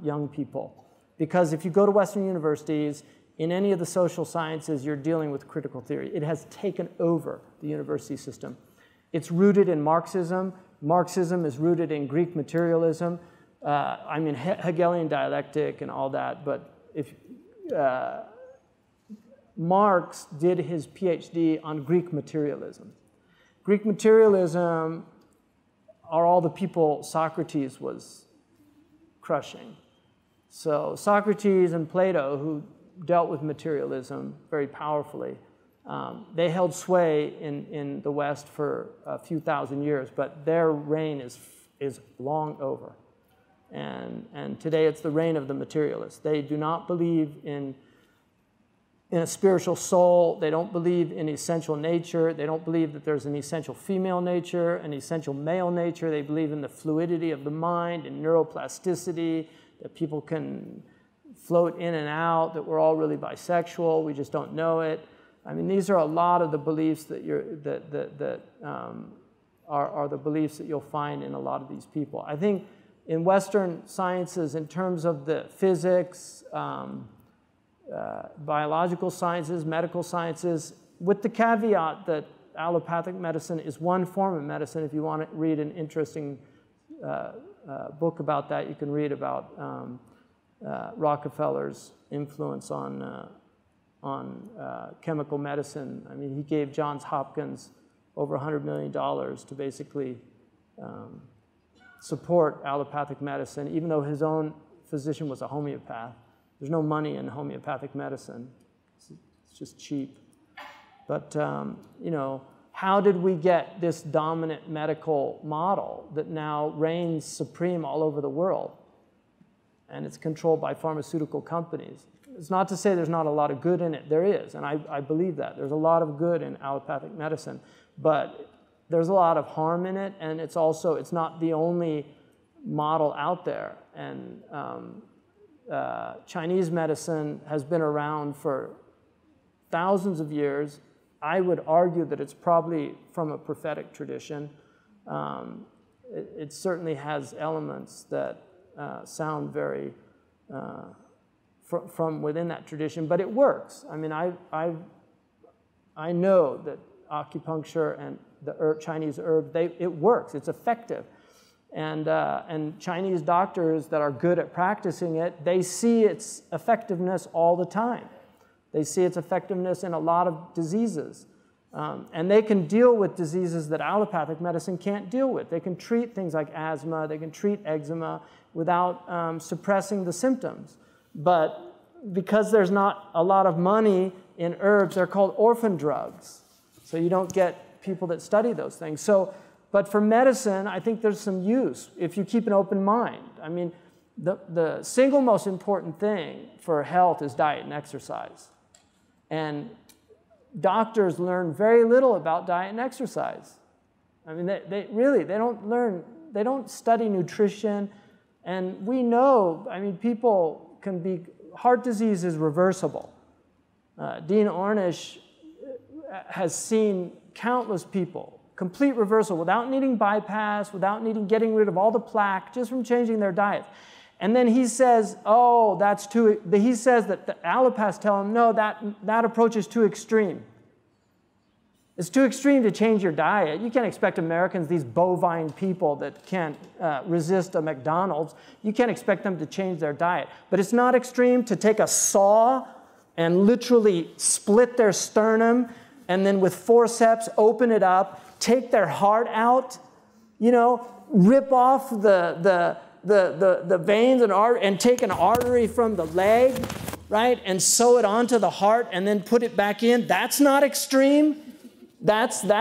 young people. Because if you go to Western universities, in any of the social sciences, you're dealing with critical theory. It has taken over the university system. It's rooted in Marxism. Marxism is rooted in Greek materialism. Hegelian dialectic and all that, but Marx did his PhD on Greek materialism. Greek materialism are all the people Socrates was crushing. So Socrates and Plato, who dealt with materialism very powerfully, they held sway in the West for a few thousand years, but their reign is long over. And today it's the reign of the materialists. They do not believe in a spiritual soul. They don't believe in essential nature. They don't believe that there's an essential female nature, an essential male nature. They believe in the fluidity of the mind and neuroplasticity, that people can float in and out, that we're all really bisexual. We just don't know it. I mean, these are a lot of the beliefs that are the beliefs that you'll find in a lot of these people. I think in Western sciences, in terms of the physics, biological sciences, medical sciences, with the caveat that allopathic medicine is one form of medicine. If you want to read an interesting book about that, you can read about Rockefeller's influence on chemical medicine. I mean, he gave Johns Hopkins over $100 million to basically support allopathic medicine, even though his own physician was a homeopath. There's no money in homeopathic medicine. It's just cheap. But, you know, how did we get this dominant medical model that now reigns supreme all over the world? And it's controlled by pharmaceutical companies. It's not to say there's not a lot of good in it. There is, and I believe that. There's a lot of good in allopathic medicine. But there's a lot of harm in it, and it's not the only model out there. And Chinese medicine has been around for thousands of years. I would argue that it's probably from a prophetic tradition. It certainly has elements that sound very from within that tradition, but it works. I mean, I know that acupuncture and the Chinese herb, it works. It's effective. And Chinese doctors that are good at practicing it, they see its effectiveness all the time. They see its effectiveness in a lot of diseases. And they can deal with diseases that allopathic medicine can't deal with. They can treat things like asthma, they can treat eczema without suppressing the symptoms. But because there's not a lot of money in herbs, they're called orphan drugs. So you don't get people that study those things. But for medicine, I think there's some use if you keep an open mind. I mean, the single most important thing for health is diet and exercise. And doctors learn very little about diet and exercise. I mean, they don't study nutrition. And we know, I mean, people can be, heart disease is reversible. Dean Ornish has seen countless people, complete reversal without needing bypass, without getting rid of all the plaque, just from changing their diet. And then he says, oh, that's too, he says that the allopaths tell him, no, that approach is too extreme. It's too extreme to change your diet. You can't expect Americans, these bovine people that can't resist a McDonald's, you can't expect them to change their diet. But it's not extreme to take a saw and literally split their sternum and then with forceps open it up, take their heart out, you know, rip off the veins and take an artery from the leg, right, and sew it onto the heart and then put it back in. That's not extreme. That's a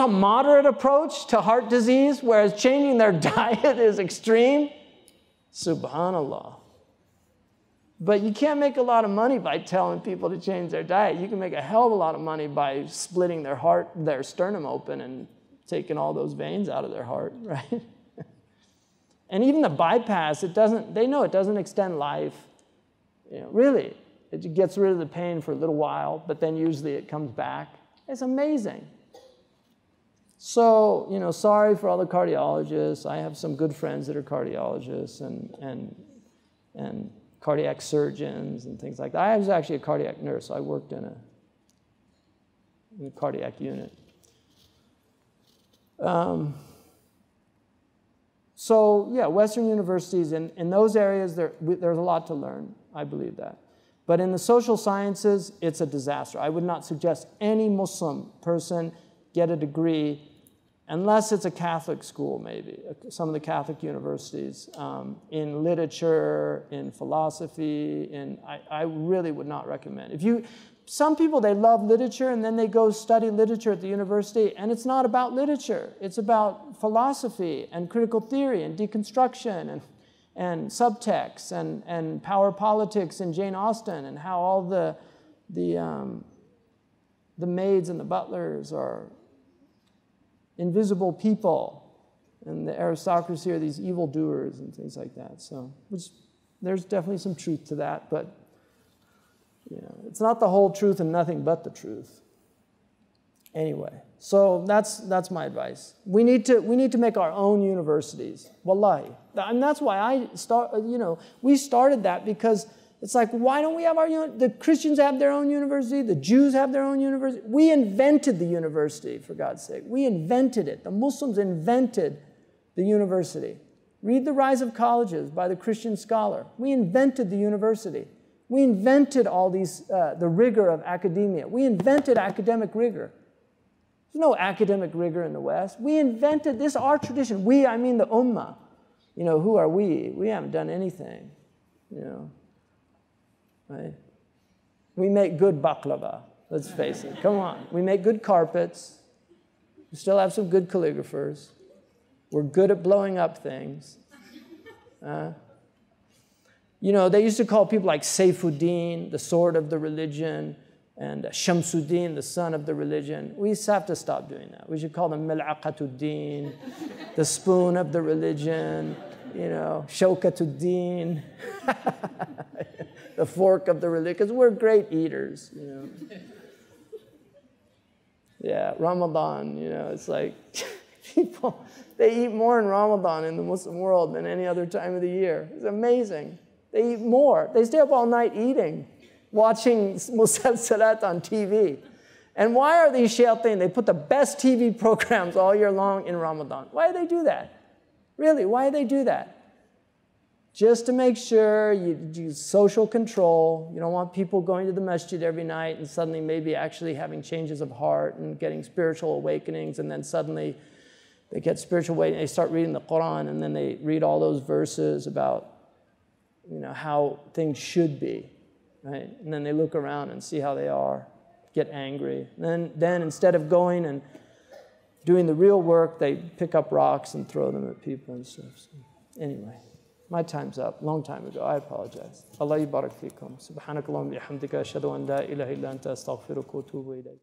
moderate approach to heart disease, whereas changing their diet is extreme. Subhanallah. But you can't make a lot of money by telling people to change their diet. You can make a hell of a lot of money by splitting their sternum open and taking all those veins out of their heart, right? And even the bypass, they know it doesn't extend life. You know, really. It gets rid of the pain for a little while, but then usually it comes back. It's amazing. So, you know, sorry for all the cardiologists. I have some good friends that are cardiologists and cardiac surgeons and things like that. I was actually a cardiac nurse. So I worked in a cardiac unit. So, yeah, Western universities, in those areas, there's a lot to learn. I believe that. But in the social sciences, it's a disaster. I would not suggest any Muslim person get a degree unless it's a Catholic school, maybe, some of the Catholic universities, in literature, in philosophy, I really would not recommend. Some people, they love literature, and then they go study literature at the university, and it's not about literature. It's about philosophy and critical theory and deconstruction and subtext and power politics and Jane Austen and how all the maids and the butlers are invisible people, and the aristocracy are these evildoers and things like that. So there's definitely some truth to that, but it's not the whole truth and nothing but the truth. Anyway, so that's my advice. We need to make our own universities. Wallahi. And that's why we started that, because it's like, why don't we have the Christians have their own university, the Jews have their own university. We invented the university, for God's sake. We invented it. The Muslims invented the university. Read The Rise of Colleges by the Christian scholar. We invented the university. We invented all these, the rigor of academia. We invented academic rigor. There's no academic rigor in the West. We invented this, our tradition. We, I mean the Ummah. Who are we? We haven't done anything, right? We make good baklava, let's face it. Come on. We make good carpets. We still have some good calligraphers. We're good at blowing up things. They used to call people like Saifuddin, the sword of the religion, and Shamsuddin, the son of the religion. We just have to stop doing that. We should call them Mil'aqatuddin, the spoon of the religion, Shawkatuddin, the fork of the religion, because we're great eaters, Yeah, Ramadan, it's like people, they eat more in Ramadan in the Muslim world than any other time of the year. It's amazing. They eat more. They stay up all night eating, watching musalsalat on TV. And why are these shayateen? They put the best TV programs all year long in Ramadan. Why do they do that? Really, why do they do that? Just to make sure you do social control. You don't want people going to the masjid every night and suddenly maybe actually having changes of heart and getting spiritual awakenings, and then suddenly they get spiritual awakening, they start reading the Quran, and then they read all those verses about how things should be, right? And then they look around and see how they are, get angry. And then instead of going and doing the real work, they pick up rocks and throw them at people and stuff. So anyway, my time's up. Long time ago. I apologize. Allah yubarak fikum. Subhanakallahumma bihamdika ashhadu an la ilaha illa anta astaghfiruka wa atubu ilayk.